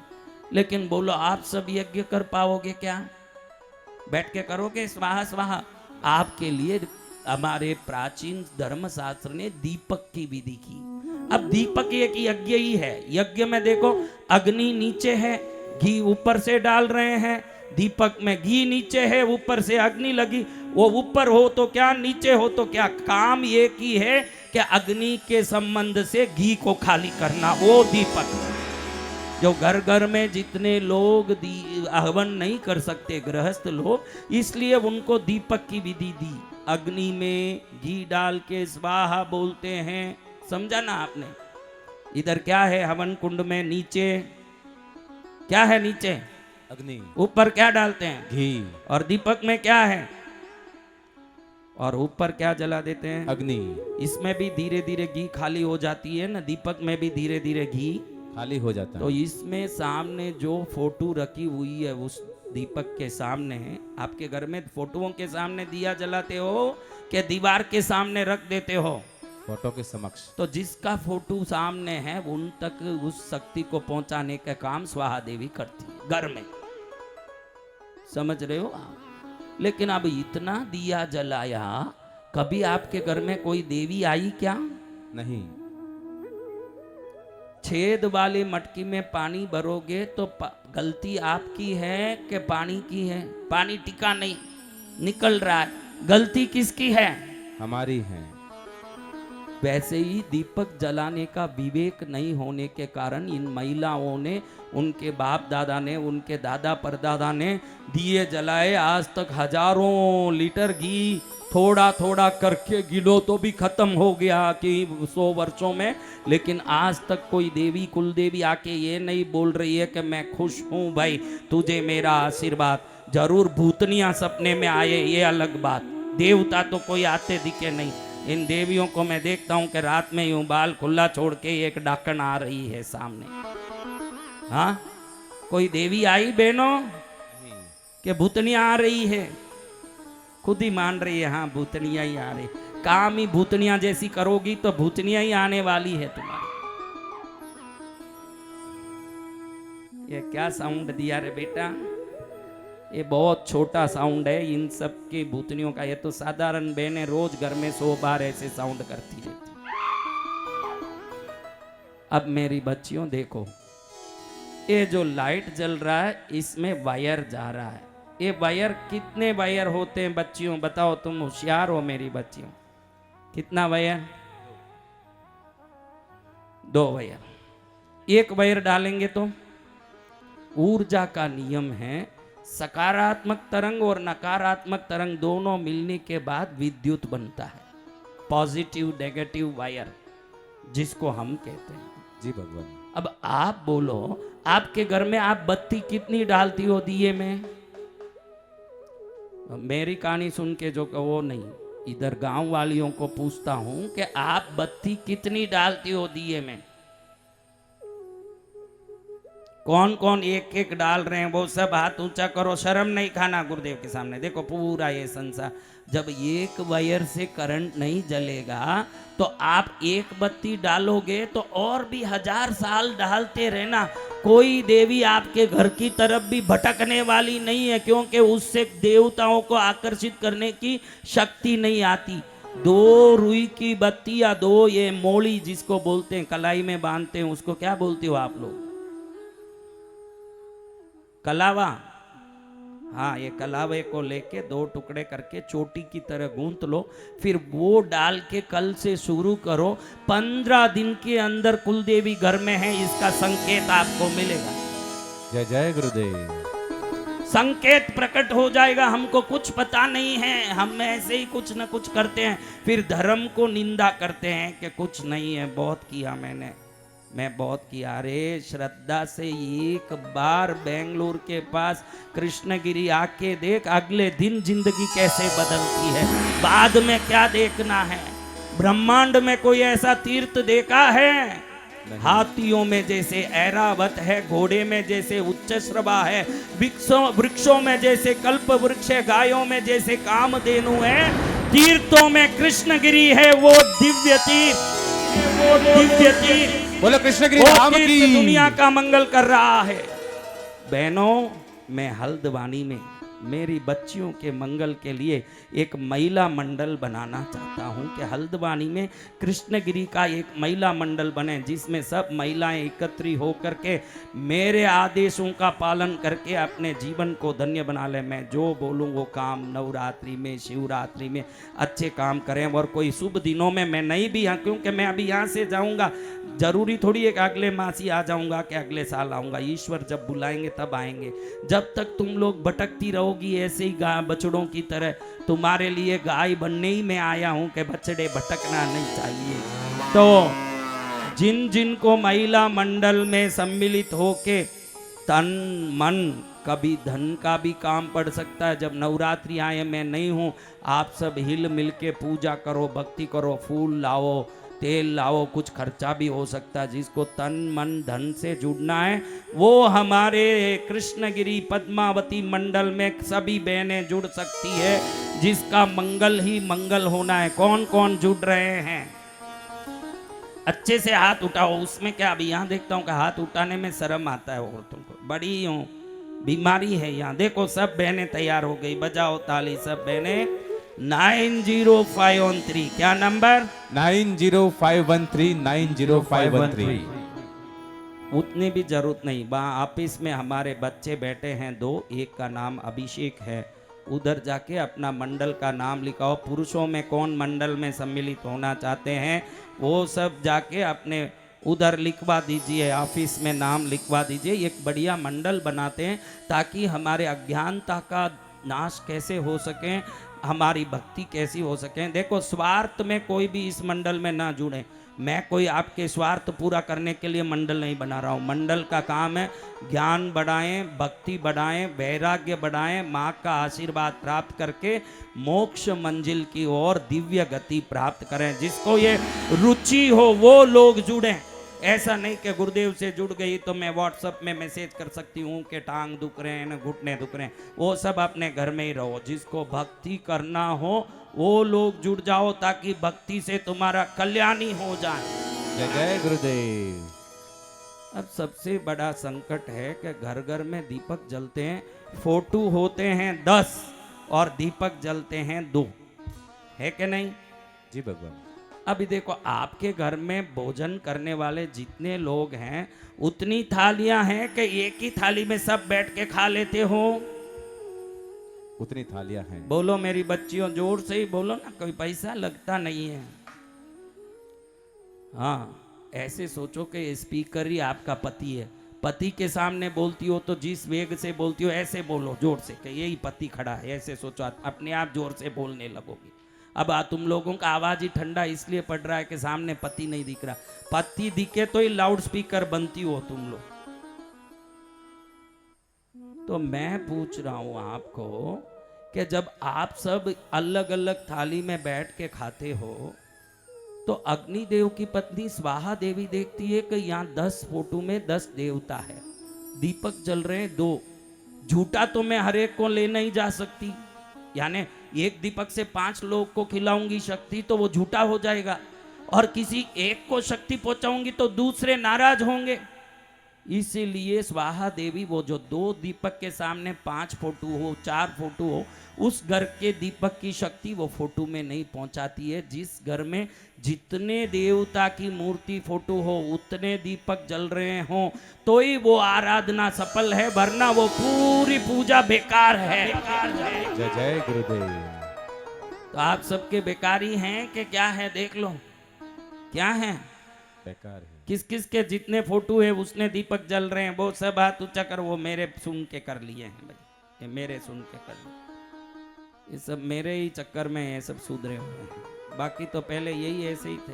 लेकिन बोलो आप सब यज्ञ कर पाओगे क्या? बैठ के करोगे स्वाहा स्वाहा? आपके लिए हमारे प्राचीन धर्मशास्त्र ने दीपक की विधि की। अब दीपक एक यज्ञ ही है। यज्ञ में देखो अग्नि नीचे है, घी ऊपर से डाल रहे हैं। दीपक में घी नीचे है, ऊपर से अग्नि लगी। वो ऊपर हो तो क्या, नीचे हो तो क्या, काम एक ही है कि अग्नि के संबंध से घी को खाली करना, वो दीपक। जो घर घर में जितने लोग हवन नहीं कर सकते गृहस्थ लोग, इसलिए उनको दीपक की विधि दी। अग्नि में घी डाल के स्वाहा बोलते हैं। समझा ना आपने? इधर क्या है हवन कुंड में? नीचे क्या है? नीचे अग्नि। ऊपर क्या डालते हैं? घी। और दीपक में क्या है? और ऊपर क्या जला देते हैं? अग्नि। इसमें भी धीरे धीरे घी खाली हो जाती है ना, दीपक में भी धीरे धीरे घी खाली हो जाता है। तो इसमें सामने जो फोटो रखी हुई है उस दीपक के सामने है। आपके घर में फोटोओं के सामने दिया जलाते हो कि दीवार के सामने रख देते हो? फोटो के समक्ष। तो जिसका फोटो सामने है उन तक उस शक्ति को पहुंचाने का काम स्वाहा देवी करती है घर में। समझ रहे हो आप? लेकिन अब इतना दिया जलाया कभी आपके घर में कोई देवी आई क्या? नहीं। छेद वाले मटकी में पानी भरोगे तो गलती आपकी है कि पानी की है? पानी टिका नहीं, निकल रहा है, गलती किसकी है? हमारी है। वैसे ही दीपक जलाने का विवेक नहीं होने के कारण इन महिलाओं ने, उनके बाप दादा ने, उनके दादा परदादा ने दिए जलाए। आज तक हजारों लीटर घी थोड़ा थोड़ा करके गिनो तो भी खत्म हो गया कि 100 वर्षों में, लेकिन आज तक कोई देवी कुल देवी आके ये नहीं बोल रही है कि मैं खुश हूं भाई, तुझे मेरा आशीर्वाद। जरूर भूतनियां सपने में आए, ये अलग बात, देवता तो कोई आते दिखे नहीं। इन देवियों को मैं देखता हूं कि रात में यूं बाल खुला छोड़ के एक डाकन आ रही है सामने। हाँ, कोई देवी आई बहनों कि भूतनिया आ रही है? खुद ही मान रही है, हाँ भूतनिया ही आ रही। काम ही भूतनिया जैसी करोगी तो भूतनिया ही आने वाली है तुम्हारी। ये क्या साउंड दिया रे बेटा? ये बहुत छोटा साउंड है इन सब की भूतनियों का। ये तो साधारण बहनें रोज घर में 100 बार ऐसे साउंड करती रहती। अब मेरी बच्चियों देखो, ये जो लाइट जल रहा है इसमें वायर जा रहा है। ये वायर कितने वायर होते हैं बच्चियों? बताओ, तुम होशियार हो मेरी बच्चियों। कितना वायर? 2 वायर। एक वायर डालेंगे तो ऊर्जा का नियम है, सकारात्मक तरंग और नकारात्मक तरंग दोनों मिलने के बाद विद्युत बनता है। पॉजिटिव नेगेटिव वायर जिसको हम कहते हैं। जी भगवान। अब आप बोलो, आपके घर में आप बत्ती कितनी डालती हो दिए में? मेरी कहानी सुन के जो वो नहीं, इधर गांव वालियों को पूछता हूं कि आप बत्ती कितनी डालती हो दिए में? कौन कौन एक एक डाल रहे हैं वो सब हाथ ऊंचा करो। शर्म नहीं खाना गुरुदेव के सामने। देखो पूरा ये संसार, जब एक वायर से करंट नहीं जलेगा तो आप एक बत्ती डालोगे तो और भी 1000 साल डालते रहना, कोई देवी आपके घर की तरफ भी भटकने वाली नहीं है, क्योंकि उससे देवताओं को आकर्षित करने की शक्ति नहीं आती। 2 रुई की बत्ती या 2 ये मोली जिसको बोलते हैं, कलाई में बांधते हैं, उसको क्या बोलते हो आप लोग? कलावा। हाँ, ये कलावे को लेके 2 टुकड़े करके चोटी की तरह गूंथ लो, फिर वो डाल के कल से शुरू करो। 15 दिन के अंदर कुलदेवी घर में है, इसका संकेत आपको मिलेगा। जय जय गुरुदेव। संकेत प्रकट हो जाएगा। हमको कुछ पता नहीं है, हम ऐसे ही कुछ न कुछ करते हैं, फिर धर्म को निंदा करते हैं कि कुछ नहीं है, बहुत किया मैं बहुत किया। अरे श्रद्धा से एक बार बेंगलोर के पास कृष्णगिरी आके देख, अगले दिन जिंदगी कैसे बदलती है। बाद में क्या देखना है? ब्रह्मांड में कोई ऐसा तीर्थ देखा है? हाथियों में जैसे ऐरावत है, घोड़े में जैसे उच्चश्रवा है, वृक्षों में जैसे कल्प वृक्ष है, गायों में जैसे कामधेनु है, तीर्थों में कृष्णगिरी है, वो दिव्य तीर्थ, वो दिव्य तीर्थ, बोलो कृष्णगिरी वो धाम तीर्थ की। दुनिया का मंगल कर रहा है। बहनों, मैं हल्द्वानी में मेरी बच्चियों के मंगल के लिए एक महिला मंडल बनाना चाहता हूं कि हल्द्वानी में कृष्णगिरी का एक महिला मंडल बने, जिसमें सब महिलाएं एकत्रित होकर के मेरे आदेशों का पालन करके अपने जीवन को धन्य बना ले। मैं जो बोलूं वो काम नवरात्रि में, शिवरात्रि में अच्छे काम करें, और कोई शुभ दिनों में मैं नहीं भी यहाँ, क्योंकि मैं अभी यहाँ से जाऊँगा, जरूरी थोड़ी एक अगले मास ही आ जाऊँगा कि अगले साल आऊँगा। ईश्वर जब बुलाएंगे तब आएंगे। जब तक तुम लोग भटकती रहोगी ऐसे ही गाय बछड़ों की तरह, तुम्हारे लिए गाय बनने ही मैं आया हूं कि बछड़े भटकना नहीं चाहिए। तो जिन जिन को महिला मंडल में सम्मिलित होके तन मन, कभी धन का भी काम पड़ सकता है। जब नवरात्रि आए, मैं नहीं हूं, आप सब हिल मिल के पूजा करो, भक्ति करो, फूल लाओ, तेल लाओ, कुछ खर्चा भी हो सकता है। जिसको तन मन धन से जुड़ना है वो हमारे कृष्णगिरी पद्मावती मंडल में सभी बहनें जुड़ सकती है, जिसका मंगल ही मंगल होना है। कौन कौन जुड़ रहे हैं? अच्छे से हाथ उठाओ। उसमें क्या, अभी यहाँ देखता हूँ कि हाथ उठाने में शर्म आता है औरतों को, बड़ी बीमारी है यहाँ। देखो सब बहनें तैयार हो गई, बजाओ ताली सब बहनें। 90513। क्या नंबर? 90513 उतनी भी जरूरत नहीं। वहाँ ऑफिस में हमारे बच्चे बैठे हैं दो, एक का नाम अभिषेक है, उधर जाके अपना मंडल का नाम लिखाओ। पुरुषों में कौन मंडल में सम्मिलित होना चाहते हैं वो सब जाके अपने उधर लिखवा दीजिए, ऑफिस में नाम लिखवा दीजिए। एक बढ़िया मंडल बनाते हैं ताकि हमारे अज्ञानता का नाश कैसे हो सके, हमारी भक्ति कैसी हो सके। देखो, स्वार्थ में कोई भी इस मंडल में ना जुड़े। मैं कोई आपके स्वार्थ पूरा करने के लिए मंडल नहीं बना रहा हूँ। मंडल का काम है ज्ञान बढ़ाएं, भक्ति बढ़ाएं, वैराग्य बढ़ाएं, माँ का आशीर्वाद प्राप्त करके मोक्ष मंजिल की ओर दिव्य गति प्राप्त करें। जिसको ये रुचि हो वो लोग जुड़ें। ऐसा नहीं कि गुरुदेव से जुड़ गई तो मैं व्हाट्सएप में मैसेज कर सकती हूँ कि टांग दुख रहे हैं, घुटने दुख रहे हैं। वो सब अपने घर में ही रहो। जिसको भक्ति करना हो वो लोग जुड़ जाओ ताकि भक्ति से तुम्हारा कल्याण ही हो जाए। जय जय गुरुदेव। अब सबसे बड़ा संकट है कि घर घर में दीपक जलते हैं, फोटो होते हैं 10 और दीपक जलते हैं 2, है कि नहीं? जी भगवान। अभी देखो, आपके घर में भोजन करने वाले जितने लोग हैं उतनी थालियां हैं कि एक ही थाली में सब बैठ के खा लेते हो? उतनी थालियां हैं। बोलो मेरी बच्चियों, जोर से ही बोलो ना, कोई पैसा लगता नहीं है। हाँ, ऐसे सोचो कि स्पीकर ही आपका पति है। पति के सामने बोलती हो तो जिस वेग से बोलती हो ऐसे बोलो जोर से कि यही पति खड़ा है। ऐसे सोचो, अपने आप जोर से बोलने लगोगी। अब तुम लोगों का आवाज ही ठंडा इसलिए पड़ रहा है कि सामने पति नहीं दिख रहा। पति दिखे तो ही लाउड स्पीकर बनती हो तुम लोग। तो मैं पूछ रहा हूं आपको कि जब आप सब अलग अलग थाली में बैठ के खाते हो तो अग्निदेव की पत्नी स्वाहा देवी देखती है कि यहाँ 10 फोटो में 10 देवता है, दीपक जल रहे हैं 2। झूठा तो मैं हर एक को ले नहीं जा सकती, यानी एक दीपक से 5 लोग को खिलाऊंगी शक्ति तो वो झूठा हो जाएगा, और किसी एक को शक्ति पहुंचाऊंगी तो दूसरे नाराज होंगे। इसीलिए स्वाहा देवी वो जो 2 दीपक के सामने 5 फोटो हो, 4 फोटो हो, उस घर के दीपक की शक्ति वो फोटो में नहीं पहुंचाती है। जिस घर में जितने देवता की मूर्ति फोटो हो उतने दीपक जल रहे हो तो ही वो आराधना सफल है, वरना वो पूरी पूजा बेकार है। जय जय गुरुदेव। तो आप सबके बेकारी हैं कि क्या है? देख लो क्या है, बेकार है। किस किस के जितने फोटो है उसने दीपक जल रहे हैं। वो सब हाथ ऊंचा कर, वो मेरे सुन के कर लिए हैं भाई, ये मेरे सुन के कर लिए। ये सब मेरे ही चक्कर में ये सब सुधरे हुए हैं, बाकी तो पहले यही ऐसे ही थे।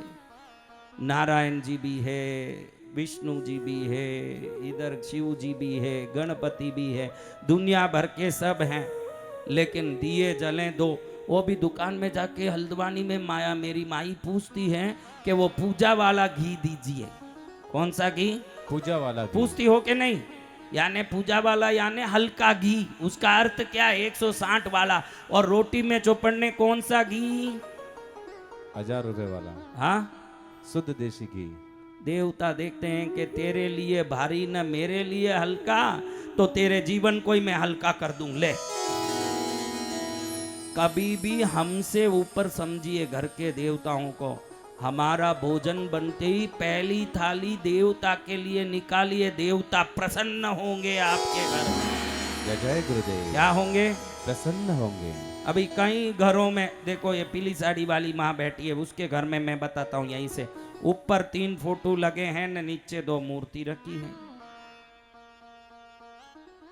नारायण जी भी है, विष्णु जी भी है, इधर शिव जी भी है, गणपति भी है, दुनिया भर के सब हैं। लेकिन दिए जलें 2, वो भी दुकान में जाके हल्द्वानी में माया मेरी माई पूछती है कि वो पूजा वाला घी दीजिए। कौन सा घी? पूजा वाला घी। पूछती हो कि नहीं? यानी पूजा वाला यानी हल्का घी, उसका अर्थ क्या? 160 वाला। और रोटी में चौपड़ने कौन सा घी? 1000 रुपए वाला। हाँ, शुद्ध देसी घी। देवता देखते हैं कि तेरे लिए भारी न मेरे लिए हल्का, तो तेरे जीवन को ही मैं हल्का कर दूं। ले, कभी भी हमसे ऊपर समझिए घर के देवताओं को। हमारा भोजन बनते ही पहली थाली देवता के लिए निकालिए, देवता प्रसन्न होंगे आपके घर में। जय जय गुरुदेव। क्या होंगे? प्रसन्न होंगे। अभी कई घरों में देखो, ये पीली साड़ी वाली माँ बैठी है, उसके घर में मैं बताता हूँ यहीं से, ऊपर 3 फोटो लगे हैं न नीचे 2 मूर्ति रखी है।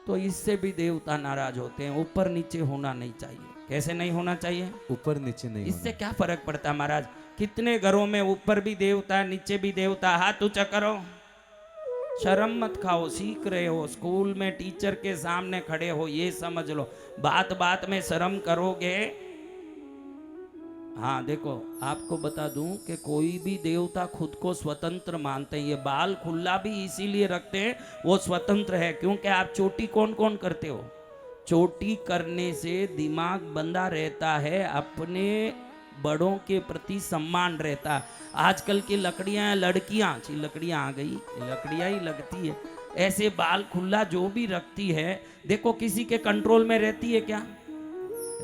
तो इससे भी देवता नाराज होते हैं। ऊपर नीचे होना नहीं चाहिए। कैसे नहीं होना चाहिए? ऊपर नीचे नहीं इससे होना। क्या फर्क पड़ता है महाराज? कितने घरों में ऊपर भी देवता है नीचे भी देवता। हाथ ऊंचा करो, शर्म मत खाओ। सीख रहे हो, स्कूल में टीचर के सामने खड़े हो, ये समझ लो। बात बात में शर्म करोगे। हाँ देखो, आपको बता दूं कि कोई भी देवता खुद को स्वतंत्र मानते हैं। ये बाल खुला भी इसीलिए रखते हैं, वो स्वतंत्र है। क्योंकि आप चोटी कौन कौन करते हो? चोटी करने से दिमाग बंधा रहता है, अपने बड़ों के प्रति सम्मान रहता है। आजकल की लकड़ियां, लड़कियां आ गई, लकड़ियां ही लगती है। ऐसे बाल खुला जो भी रखती है, देखो किसी के कंट्रोल में रहती है क्या?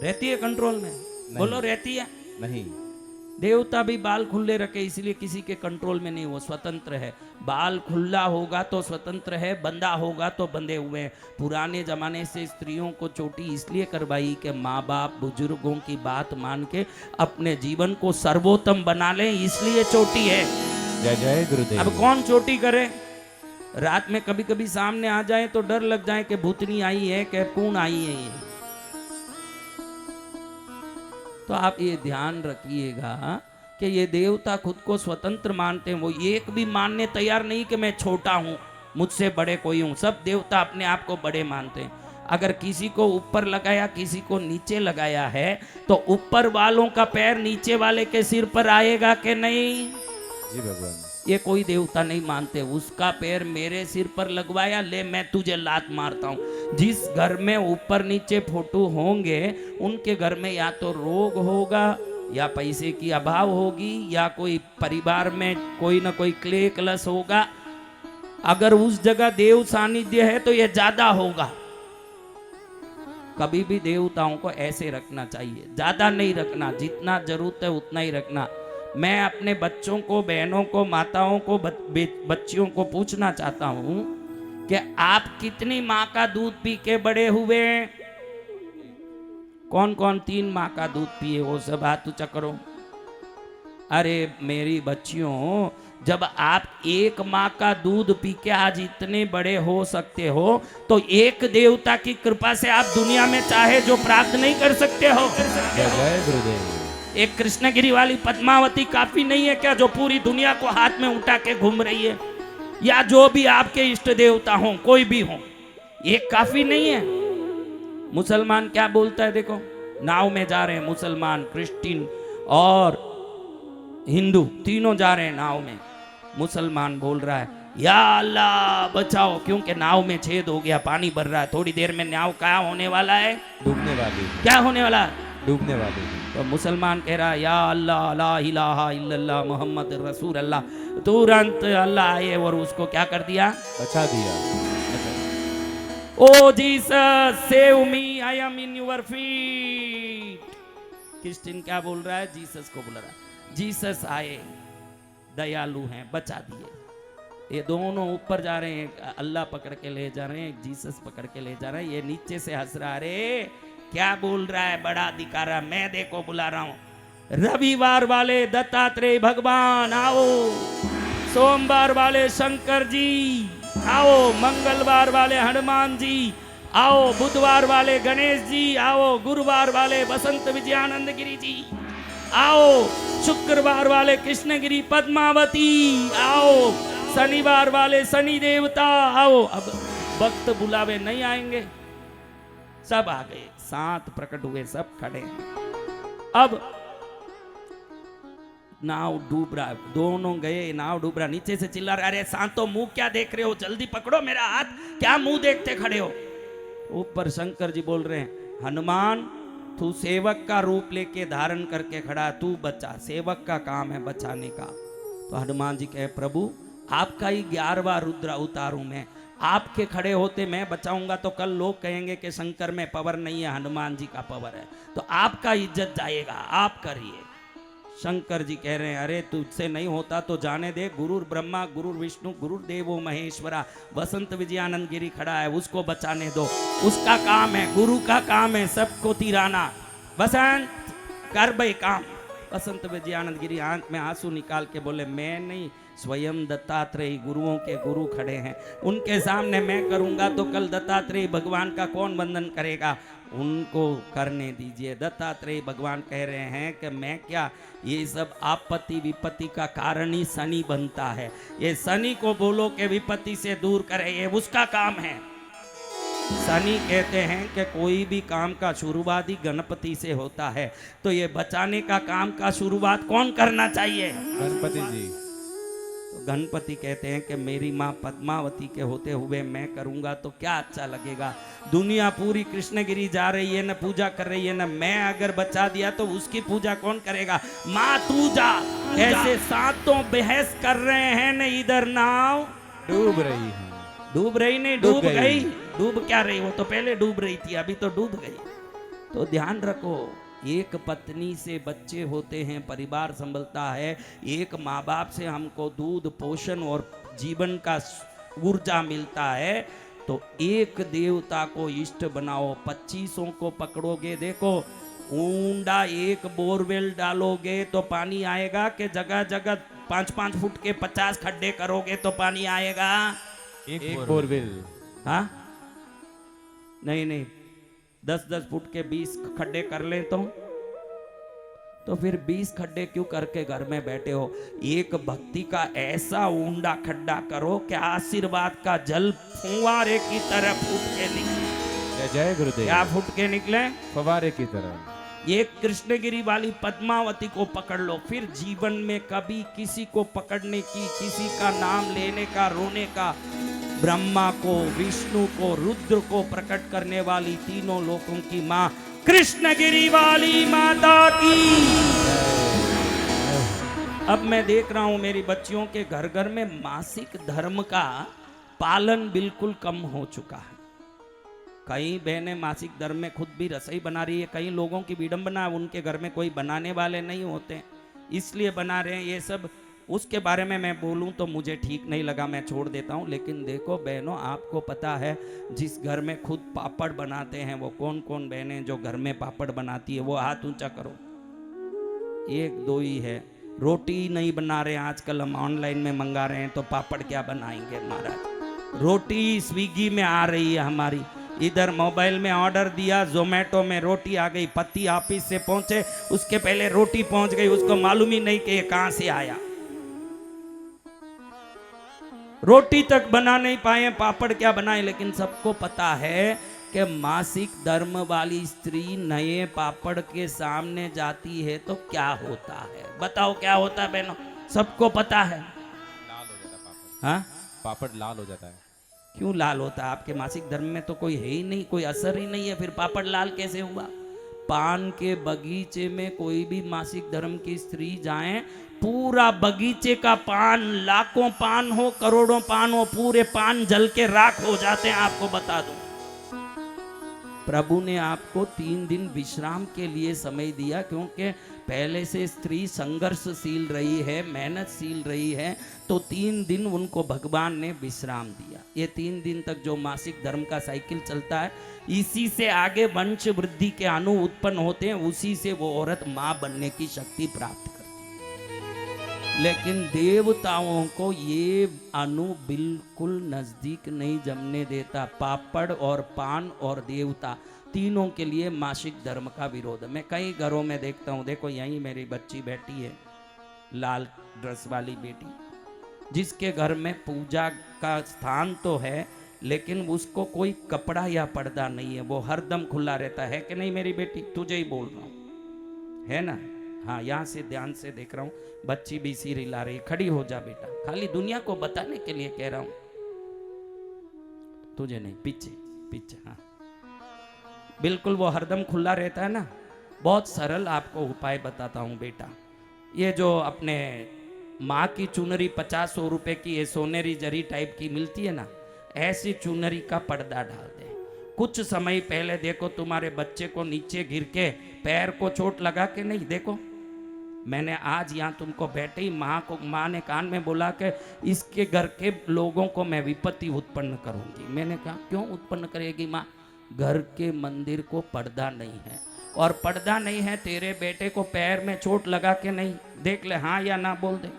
रहती है कंट्रोल में? बोलो रहती है। नहीं। देवता भी बाल खुले रखे इसलिए किसी के कंट्रोल में नहीं, वो स्वतंत्र है। बाल खुला होगा तो स्वतंत्र है, बंधा होगा तो बंधे हुए हैं। पुराने जमाने से स्त्रियों को चोटी इसलिए करवाई कि माँ बाप बुजुर्गों की बात मान के अपने जीवन को सर्वोत्तम बना लें, इसलिए चोटी है। जय जय गुरुदेव। अब कौन चोटी करे? रात में कभी कभी सामने आ जाए तो डर लग जाए कि भूतनी आई है कि कौन आई है ये। तो आप ये ध्यान रखिएगा कि ये देवता खुद को स्वतंत्र मानते हैं। वो एक भी मानने तैयार नहीं कि मैं छोटा हूं, मुझसे बड़े कोई हूं। सब देवता अपने आप को बड़े मानते हैं। अगर किसी को ऊपर लगाया, किसी को नीचे लगाया है, तो ऊपर वालों का पैर नीचे वाले के सिर पर आएगा कि नहीं? जी भगवान। ये कोई देवता नहीं मानते। उसका पैर मेरे सिर पर लगवाया, ले मैं तुझे लात मारता हूं। जिस घर में ऊपर नीचे फोटो होंगे उनके घर में या तो रोग होगा, या पैसे की अभाव होगी, या कोई परिवार में कोई ना कोई क्ले कलश होगा। अगर उस जगह देव सानिध्य है तो यह ज्यादा होगा। कभी भी देवताओं को ऐसे रखना चाहिए, ज्यादा नहीं रखना, जितना जरूरत है उतना ही रखना। मैं अपने बच्चों को, बहनों को, माताओं को, बच्चियों को पूछना चाहता हूं कि आप कितनी माँ का दूध पी के बड़े हुए? कौन कौन 3 माँ का दूध पिए? वो सब हाथ ऊंचा करो। अरे मेरी बच्चियों, जब आप एक माँ का दूध पी के आज इतने बड़े हो सकते हो, तो एक देवता की कृपा से आप दुनिया में चाहे जो प्राप्त नहीं कर सकते हो। जय जय गुरुदेव। एक कृष्णगिरी वाली पद्मावती काफी नहीं है क्या, जो पूरी दुनिया को हाथ में उठा के घूम रही है? या जो भी आपके इष्ट देवता हो, कोई भी हो, एक काफी नहीं है? मुसलमान क्या बोलता है देखो, नाव में जा रहे हैं मुसलमान, क्रिश्चियन और हिंदू, तीनों जा रहे हैं नाव में। मुसलमान बोल रहा है या अल्लाह बचाओ, क्योंकि नाव में छेद हो गया, पानी भर रहा है, थोड़ी देर में नाव क्या होने वाला है? डूबने वाली। क्या होने वाला है? डूबने वाली। तो मुसलमान कह रहा है या अल्लाह ला इलाहा इल्लल्लाह मोहम्मद रसूल अल्लाह। तुरंत अल्लाह आए और उसको क्या कर दिया? बचा दिया। Oh Jesus save me, I am in your feet. Christian क्या बोल रहा है? जीसस को बोल रहा है। जीसस आए, दयालु हैं, बचा दिए। ये दोनों ऊपर जा रहे हैं, अल्लाह पकड़ के ले जा रहे हैं, जीसस पकड़ के ले जा रहे हैं। ये नीचे से हंस रहा, अरे क्या बोल रहा है बड़ा दिकारा, मैं देखो बुला रहा हूं। रविवार वाले दत्तात्रेय भगवान आओ, सोमवार वाले शंकर जी आओ, मंगलवार वाले हनुमान जी आओ, बुधवार वाले गणेश जी आओ, गुरुवार वाले बसंत विजयानंद गिरी जी आओ, शुक्रवार वाले कृष्णगिरी पद्मावती आओ, शनिवार वाले शनि देवता आओ। अब भक्त बुलावे नहीं आएंगे, सब आ गए, 7 प्रकट हुए, सब खड़े। अब नाव डूब रहा है, दोनों गए, नाव डूब रहा। नीचे से चिल्ला रहा, अरे सांतो मुंह क्या देख रहे हो, जल्दी पकड़ो मेरा हाथ, क्या मुंह देखते खड़े हो? ऊपर शंकर जी बोल रहे हैं, हनुमान तू सेवक का रूप लेके धारण करके खड़ा, तू बचा, सेवक का काम है बचाने का। तो हनुमान जी कहे, प्रभु आपका ही 11वां रुद्र उतारूं मैं, आपके खड़े होते मैं बचाऊंगा तो कल लोग कहेंगे कि शंकर में पावर नहीं है, हनुमान जी का पावर है, तो आपका इज्जत जाएगा, आप करिए। शंकर जी कह रहे हैं, अरे तुझसे नहीं होता तो जाने दे, गुरुर ब्रह्मा गुरुर विष्णु गुरुर देवो महेश्वरा, बसंत विजयानंद गिरी खड़ा है, उसको बचाने दो, उसका काम है, गुरु का काम है सबको तिराना। बसंत कर भाई काम। बसंत विजयानंद गिरी आंख में आंसू निकाल के बोले, मैं नहीं, स्वयं दत्तात्रेय गुरुओं के गुरु खड़े हैं, उनके सामने मैं करूंगा तो कल दत्तात्रेय भगवान का कौन वंदन करेगा, उनको करने दीजिए। दत्तात्रेय भगवान कह रहे हैं कि मैं क्या, ये सब आपत्ति विपत्ति का कारण ही शनि बनता है, ये शनि को बोलो कि विपत्ति से दूर करे, ये उसका काम है। शनि कहते हैं कि कोई भी काम का शुरुआत ही गणपति से होता है, तो ये बचाने का काम का शुरुआत कौन करना चाहिए? गणपति जी। तो गणपति कहते हैं कि मेरी माँ पद्मावती के होते हुए मैं करूंगा तो क्या अच्छा लगेगा। दुनिया पूरी कृष्णगिरी जा रही है, न पूजा कर रही है, न मैं अगर बचा दिया तो उसकी पूजा कौन करेगा? माँ तू जा। ऐसे सातों बहस कर रहे हैं, न इधर नाव डूब रही है। डूब रही नहीं, डूब गई। डूब क्या रही, वो तो पहले डूब रही थी, अभी तो डूब गई। तो ध्यान रखो, एक पत्नी से बच्चे होते हैं, परिवार संभलता है, एक माँ बाप से हमको दूध पोषण और जीवन का ऊर्जा मिलता है, तो एक देवता को इष्ट बनाओ। 25 को पकड़ोगे, देखो ऊंडा एक बोरवेल डालोगे तो पानी आएगा कि जगह जगह 5-5 फुट के 50 खड्डे करोगे तो पानी आएगा? एक बोरवेल। हाँ नहीं नहीं, 10-10 फुट के 20 खड्डे कर ले तो फिर 20 खड्डे क्यों करके घर में बैठे हो? एक भक्ति का ऐसा ऊंडा खड्डा करो कि आशीर्वाद का जल फुवारे की तरह फूट के निकले। जय जय गुरुदेव। क्या फूट के निकले? फवारे की तरह। एक कृष्णगिरी वाली पद्मावती को पकड़ लो, फिर जीवन में कभी किसी को पकड़ने की, किसी का नाम लेने का, रोने का, ब्रह्मा को, विष्णु को, रुद्र को प्रकट करने वाली तीनों लोकों की मां कृष्णगिरी वाली माता की। अब मैं देख रहा हूं मेरी बच्चियों के घर घर में मासिक धर्म का पालन बिल्कुल कम हो चुका है। कई बहनें मासिक धर्म में खुद भी रसोई बना रही है, कई लोगों की विडंबना उनके घर में कोई बनाने वाले नहीं होते इसलिए बना रहे हैं ये सब। उसके बारे में मैं बोलूं तो मुझे ठीक नहीं लगा, मैं छोड़ देता हूं। लेकिन देखो बहनों, आपको पता है जिस घर में खुद पापड़ बनाते हैं वो कौन कौन बहनें जो घर में पापड़ बनाती है? वो हाथ ऊंचा करो। 1-2 ही है। रोटी नहीं बना रहे आजकल, हम ऑनलाइन में मंगा रहे हैं तो पापड़ क्या बनाएंगे महाराज? रोटी स्विगी में आ रही है हमारी, इधर मोबाइल में ऑर्डर दिया, जोमेटो में रोटी आ गई, पति ऑफिस से पहुंचे उसके पहले रोटी पहुंच गई, उसको मालूम ही नहीं कि ये कहां से आया। रोटी तक बना नहीं पाए, पापड़ क्या बनाए? लेकिन सबको पता है कि मासिक धर्म वाली स्त्री नए पापड़ के सामने जाती है तो क्या होता है? बताओ क्या होता है बहनों? सबको पता है। लाल हो जाता पापड़। हाँ, पापड़ लाल हो जाता है। क्यों लाल होता है? आपके मासिक धर्म में तो कोई है ही नहीं, कोई असर ही नहीं है, फिर पापड़ लाल कैसे हुआ? पान के बगीचे में कोई भी मासिक धर्म की स्त्री जाए, पूरा बगीचे का पान, लाखों पान हो, करोड़ों पान हो, पूरे पान जल के राख हो जाते हैं। आपको बता दूं, प्रभु ने आपको 3 दिन विश्राम के लिए समय दिया, क्योंकि पहले से स्त्री संघर्षशील रही है, मेहनतशील रही है, तो 3 दिन उनको भगवान ने विश्राम दिया। ये 3 दिन तक जो मासिक धर्म का साइकिल चलता है, इसी से आगे वंश वृद्धि के अणु उत्पन्न होते हैं, उसी से वो औरत मां बनने की शक्ति प्राप्त करती है। लेकिन देवताओं को ये अणु बिल्कुल नजदीक नहीं जमने देता। पापड़ और पान और देवता तीनों के लिए मासिक धर्म का विरोध। मैं कई घरों में देखता हूँ, देखो यहीं मेरी बच्ची बैठी है, लाल ड्रेस वाली बेटी, जिसके घर में पूजा का स्थान तो है लेकिन उसको कोई कपड़ा या पर्दा नहीं है, वो हरदम खुला रहता है कि नहीं मेरी बेटी? तुझे ही बोल रहा हूँ, है ना? हाँ, यहाँ से ध्यान से देख रहा हूँ, बच्ची भी सिर हिला रही। खड़ी हो जा बेटा, खाली दुनिया को बताने के लिए कह रहा हूँ, तुझे नहीं, पीछे पीछे। हाँ, बिल्कुल वो हरदम खुला रहता है ना। बहुत सरल आपको उपाय बताता हूँ बेटा। ये जो अपने माँ की चुनरी 50-100 रुपए की, ये सोनेरी जरी टाइप की मिलती है ना, ऐसी चुनरी का पर्दा डाल दे। कुछ समय पहले देखो तुम्हारे बच्चे को नीचे गिर के पैर को चोट लगा के नहीं? देखो मैंने आज यहाँ तुमको बैठे ही माँ ने कान में बोला कि इसके घर के लोगों को मैं विपत्ति उत्पन्न करूंगी। मैंने कहा क्यों उत्पन्न करेगी माँ? घर के मंदिर को पर्दा नहीं है, और पर्दा नहीं है, तेरे बेटे को पैर में चोट लगा के नहीं? देख ले, हाँ या ना बोल दे।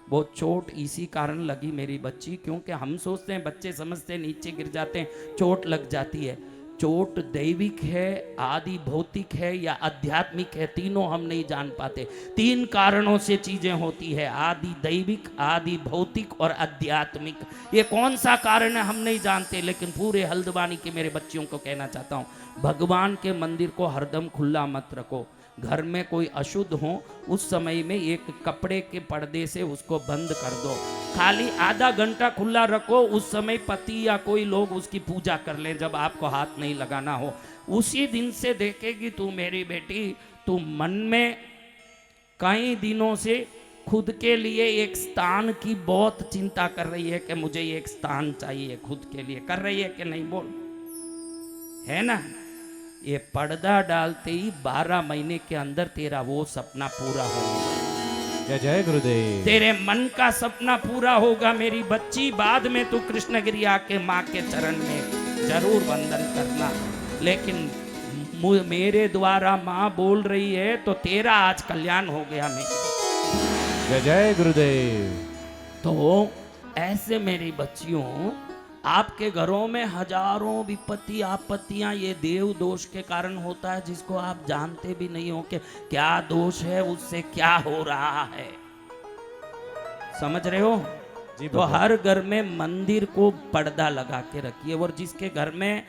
वो चोट इसी कारण लगी मेरी बच्ची, क्योंकि हम सोचते हैं, बच्चे समझते हैं नीचे गिर जाते हैं चोट लग जाती है। चोट दैविक है, आदि भौतिक है या आध्यात्मिक है, तीनों हम नहीं जान पाते। 3 कारणों से चीजें होती है, आदि दैविक, आदि भौतिक और आध्यात्मिक। ये कौन सा कारण है हम नहीं जानते, लेकिन पूरे हल्द्वानी के मेरे बच्चियों को कहना चाहता हूँ, भगवान के मंदिर को हरदम खुला मत रखो। घर में कोई अशुद्ध हो उस समय में एक कपड़े के पर्दे से उसको बंद कर दो, खाली आधा घंटा खुला रखो। उस समय पति या कोई लोग उसकी पूजा कर ले, जब आपको हाथ नहीं लगाना हो। उसी दिन से देखेगी तू मेरी बेटी, तू मन में कई दिनों से खुद के लिए एक स्थान की बहुत चिंता कर रही है कि मुझे एक स्थान चाहिए खुद के लिए। कर रही है कि नहीं? बोल, है ना? ये पर्दा डालते ही 12 महीने के अंदर तेरा वो सपना पूरा होगा। जय जय गुरुदेव। तेरे मन का सपना पूरा होगा मेरी बच्ची। बाद में तू कृष्णगिरी आके माँ के चरण में जरूर वंदन करना, लेकिन मेरे द्वारा माँ बोल रही है तो तेरा आज कल्याण हो गया मेरी। जय जय गुरुदेव। तो ऐसे मेरी बच्चियों, आपके घरों में हजारों विपत्ति आपत्तियां ये देव दोष के कारण होता है, जिसको आप जानते भी नहीं हो कि क्या दोष है, उससे क्या हो रहा है। समझ रहे हो? जी तो बाबा। हर घर में मंदिर को पर्दा लगा के रखिए, और जिसके घर में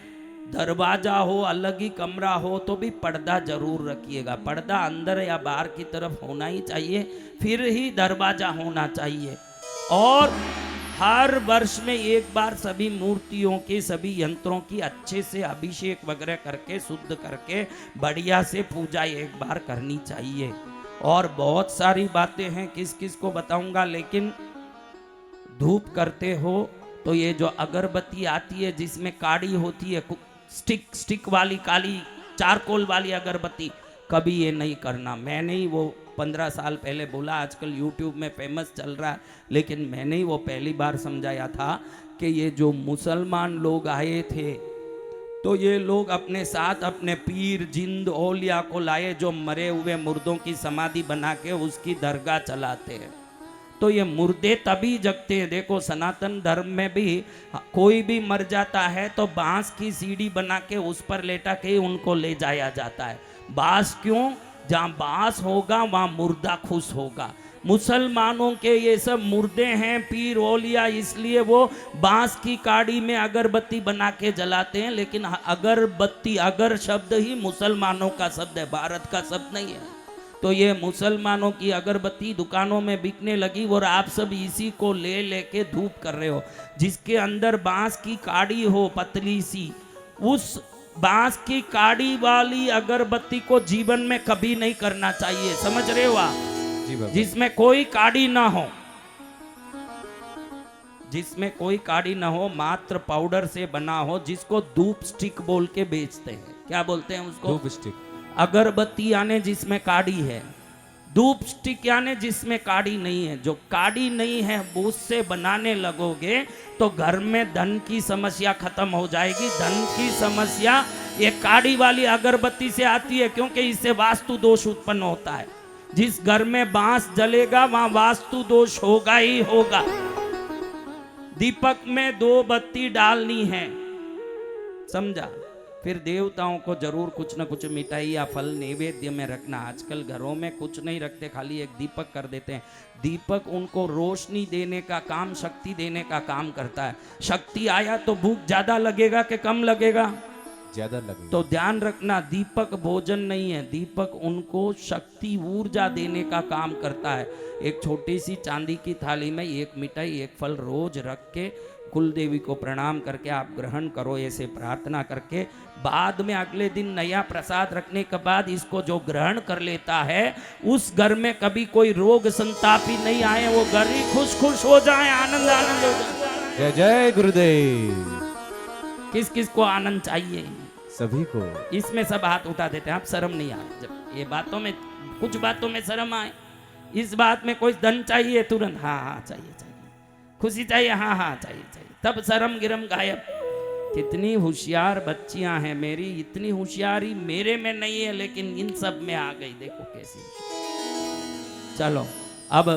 दरवाजा हो, अलग ही कमरा हो, तो भी पर्दा जरूर रखिएगा। पर्दा अंदर या बाहर की तरफ होना ही चाहिए, फिर ही दरवाजा होना चाहिए। और हर वर्ष में एक बार सभी मूर्तियों के, सभी यंत्रों की अच्छे से अभिषेक वगैरह करके, शुद्ध करके, बढ़िया से पूजा एक बार करनी चाहिए। और बहुत सारी बातें हैं, किस किस को बताऊंगा, लेकिन धूप करते हो तो ये जो अगरबत्ती आती है जिसमें काड़ी होती है, स्टिक वाली काली चारकोल वाली अगरबत्ती, कभी ये नहीं करना। मैंने ही वो 15 साल पहले बोला, आजकल YouTube में फेमस चल रहा है, लेकिन मैंने ही वो पहली बार समझाया था कि ये जो मुसलमान लोग आए थे, तो ये लोग अपने साथ अपने पीर जिंद औलिया को लाए, जो मरे हुए मुर्दों की समाधि बना के उसकी दरगाह चलाते हैं। तो ये मुर्दे तभी जगते हैं। देखो सनातन धर्म में भी कोई भी मर जाता है तो बांस की सीढ़ी बना के उस पर लेटा के उनको ले जाया जाता है। बांस क्यों? जहाँ बांस होगा वहाँ मुर्दा खुश होगा। मुसलमानों के ये सब मुर्दे हैं पीर औलिया, इसलिए वो बांस की काड़ी में अगरबत्ती बना के जलाते हैं। लेकिन अगरबत्ती, अगर शब्द ही मुसलमानों का शब्द है, भारत का शब्द नहीं है। तो ये मुसलमानों की अगरबत्ती दुकानों में बिकने लगी, और आप सब इसी को ले लेके धूप कर रहे हो। जिसके अंदर बांस की काड़ी हो पतली सी, उस बांस की काड़ी वाली अगरबत्ती को जीवन में कभी नहीं करना चाहिए। समझ रहे हो आप? जी बाबा। जिसमें कोई काड़ी ना हो, जिसमें कोई काड़ी ना हो, मात्र पाउडर से बना हो, जिसको धूप स्टिक बोल के बेचते हैं। क्या बोलते हैं उसको? धूप स्टिक। अगरबत्ती यानी जिसमें काड़ी है, धूप स्टिक यानी जिसमें काड़ी नहीं है। जो काड़ी नहीं है उससे बनाने लगोगे तो घर में धन की समस्या खत्म हो जाएगी। धन की समस्या ये काड़ी वाली अगरबत्ती से आती है, क्योंकि इससे वास्तु दोष उत्पन्न होता है। जिस घर में बांस जलेगा वहां वास्तु दोष होगा ही होगा। दीपक में 2 बत्ती डालनी है, समझा? फिर देवताओं को जरूर कुछ न कुछ मिठाई या फल नैवेद्य में रखना। आजकल घरों में कुछ नहीं रखते, खाली एक दीपक कर देते हैं। दीपक उनको रोशनी देने का काम, शक्ति देने का काम करता है। शक्ति आया तो भूख ज्यादा लगेगा कि कम लगेगा? ज्यादा लगेगा। तो ध्यान रखना, दीपक भोजन नहीं है, दीपक उनको शक्ति ऊर्जा देने का काम करता है। एक छोटी सी चांदी की थाली में एक मिठाई एक फल रोज रख के कुल देवी को प्रणाम करके आप ग्रहण करो, ऐसे प्रार्थना करके। बाद में अगले दिन नया प्रसाद रखने के बाद इसको जो ग्रहण कर लेता है, उस घर में कभी कोई रोग संताप ही नहीं आए, वो घर ही खुश खुश हो जाए, आनंद आनंद हो जाए। जय जय गुरुदेव। किस किस को आनंद चाहिए? सभी को। इसमें सब हाथ उठा देते हैं। आप शर्म नहीं आए जब ये बातों में, कुछ बातों में शर्म आए। इस बात में कोई धन चाहिए तुरंत हाँ हाँ चाहिए चाहिए, खुशी चाहिए हाँ हाँ चाहिए चाहिए, तब शर्म गिरम गायब। कितनी होशियार बच्चियां हैं मेरी, इतनी होशियारी मेरे में नहीं है लेकिन इन सब में आ गई। देखो कैसी। चलो अब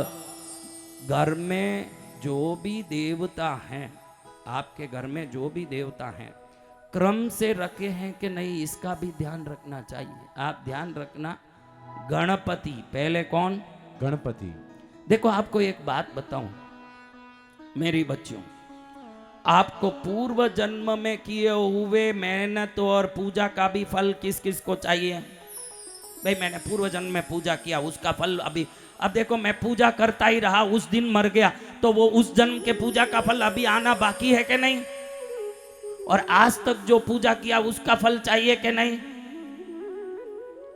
घर में जो भी देवता हैं, आपके घर में जो भी देवता हैं, क्रम से रखे हैं कि नहीं, इसका भी ध्यान रखना चाहिए। आप ध्यान रखना। गणपति पहले कौन? गणपति। देखो आपको एक बात बताऊं मेरी बच्चियों, आपको पूर्व जन्म में किए हुए मेहनत और पूजा का भी फल किस किस को चाहिए? भाई मैंने पूर्व जन्म में पूजा किया, उसका फल अभी, अब देखो मैं पूजा करता ही रहा, उस दिन मर गया, तो वो उस जन्म के पूजा का फल अभी आना बाकी है कि नहीं? और आज तक जो पूजा किया उसका फल चाहिए कि नहीं?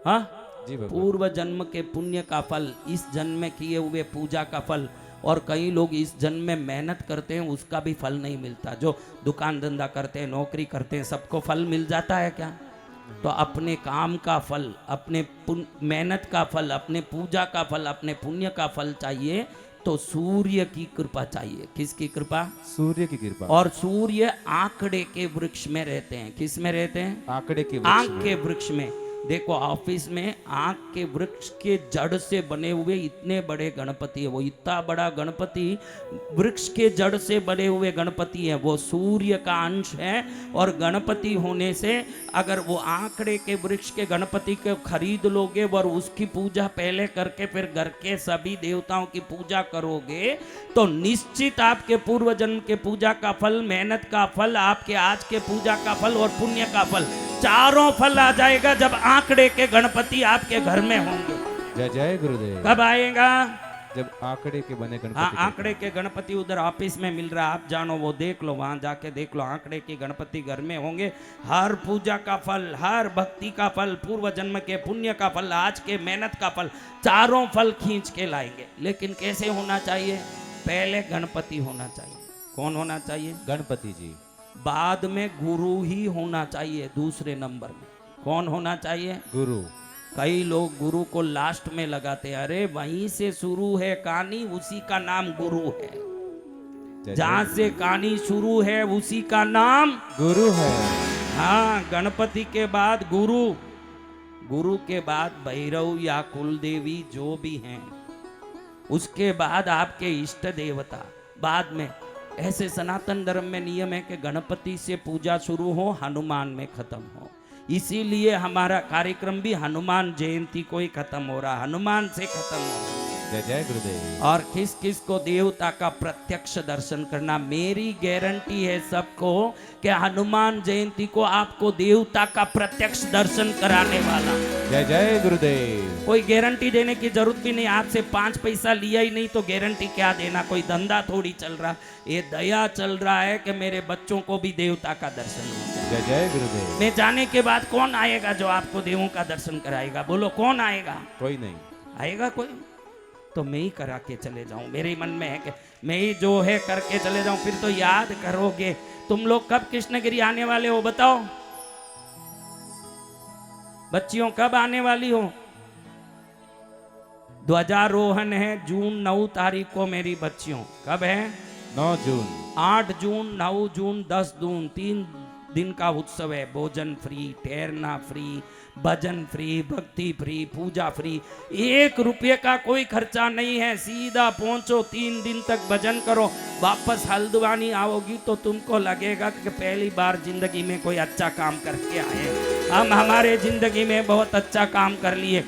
हाँ, जी बाबा। पूर्व जन्म के पुण्य का फल, इस जन्म में किए हुए पूजा का फल। और कई लोग इस जन्म में मेहनत करते हैं उसका भी फल नहीं मिलता। जो दुकान धंधा करते हैं, नौकरी करते हैं, सबको फल मिल जाता है क्या? तो अपने काम का फल, अपने मेहनत का फल, अपने पूजा का फल, अपने पुण्य का फल चाहिए तो सूर्य की कृपा चाहिए। किसकी कृपा? सूर्य की कृपा। और सूर्य आंकड़े के वृक्ष में रहते हैं। किस में रहते हैं? आंकड़े के वृक्ष आंख में। के वृक्ष में। देखो ऑफिस में आंख के वृक्ष के जड़ से बने हुए इतने बड़े गणपति है, वो इतना बड़ा गणपति वृक्ष के जड़ से बने हुए गणपति है, वो सूर्य का अंश है। और गणपति होने से अगर वो आंकड़े के वृक्ष के गणपति को खरीद लोगे और उसकी पूजा पहले करके फिर घर के सभी देवताओं की पूजा करोगे तो निश्चित आपके पूर्व जन्म के पूजा का फल, मेहनत का फल, आपके आज के पूजा का फल और पुण्य का फल, चारों फल आ जाएगा जब आंकड़े के गणपति आपके घर में होंगे। जय जय गुरुदेव। कब आएगा? जब आंकड़े के बने गणपति। हाँ, आंकड़े के गणपति उधर ऑफिस में मिल रहा है, आप जानो वो देख लो, वहां जाके देख लो, आंकड़े के गणपति घर में होंगे। हर पूजा का फल, हर भक्ति का फल, पूर्व जन्म के पुण्य का फल, आज के मेहनत का फल, चारों फल खींच के लाएंगे। लेकिन कैसे होना चाहिए? पहले गणपति होना चाहिए। कौन होना चाहिए? गणपति जी। बाद में गुरु ही होना चाहिए दूसरे नंबर में। कौन होना चाहिए? गुरु। कई लोग गुरु को लास्ट में लगाते हैं। अरे वहीं से शुरू है कहानी, उसी का नाम गुरु है। जय जहां जय से कहानी शुरू है उसी का नाम गुरु है। हाँ, गणपति के बाद गुरु, गुरु के बाद भैरव या कुल देवी जो भी हैं, उसके बाद आपके इष्ट देवता, बाद में। ऐसे सनातन धर्म में नियम है कि गणपति से पूजा शुरू हो, हनुमान में खत्म हो। इसीलिए हमारा कार्यक्रम भी हनुमान जयंती को ही खत्म हो रहा, हनुमान से खत्म हो रहा। जय जय गुरुदेव। और किस किस को देवता का प्रत्यक्ष दर्शन करना, मेरी गारंटी है सबको कि हनुमान जयंती को आपको देवता का प्रत्यक्ष दर्शन कराने वाला। जय जय गुरुदेव। कोई गारंटी देने की जरूरत भी नहीं, आपसे 5 पैसा लिया ही नहीं तो गारंटी क्या देना? कोई धंधा थोड़ी चल रहा, ये दया चल रहा है कि मेरे बच्चों को भी देवता का दर्शन हो जाए। जय जय गुरुदेव। मैं जाने के बाद कौन आएगा जो आपको देवों का दर्शन कराएगा? बोलो कौन आएगा? कोई नहीं आएगा कोई? तो मैं ही करा के चले जाऊं। मेरे मन में है कि मैं ही जो है करके चले जाऊं। फिर तो याद करोगे। तुम लोग कब कृष्णगिरी आने वाले हो बताओ? बच्चियों कब आने वाली हो? ध्वजारोहण है जून 9 तारीख को मेरी बच्चियों। कब है? 9 जून। 8 जून, 9 जून, 10 जून, 3 दिन का उत्सव है। भोजन फ्री, ठहरना फ्री, भजन फ्री, भक्ति फ्री, पूजा फ्री, 1 रुपये का कोई खर्चा नहीं है। सीधा पहुंचो, 3 दिन तक भजन करो, वापस हल्द्वानी आओगी तो तुमको लगेगा कि पहली बार जिंदगी में कोई अच्छा काम करके आए। हम हमारे जिंदगी में बहुत अच्छा काम कर लिए।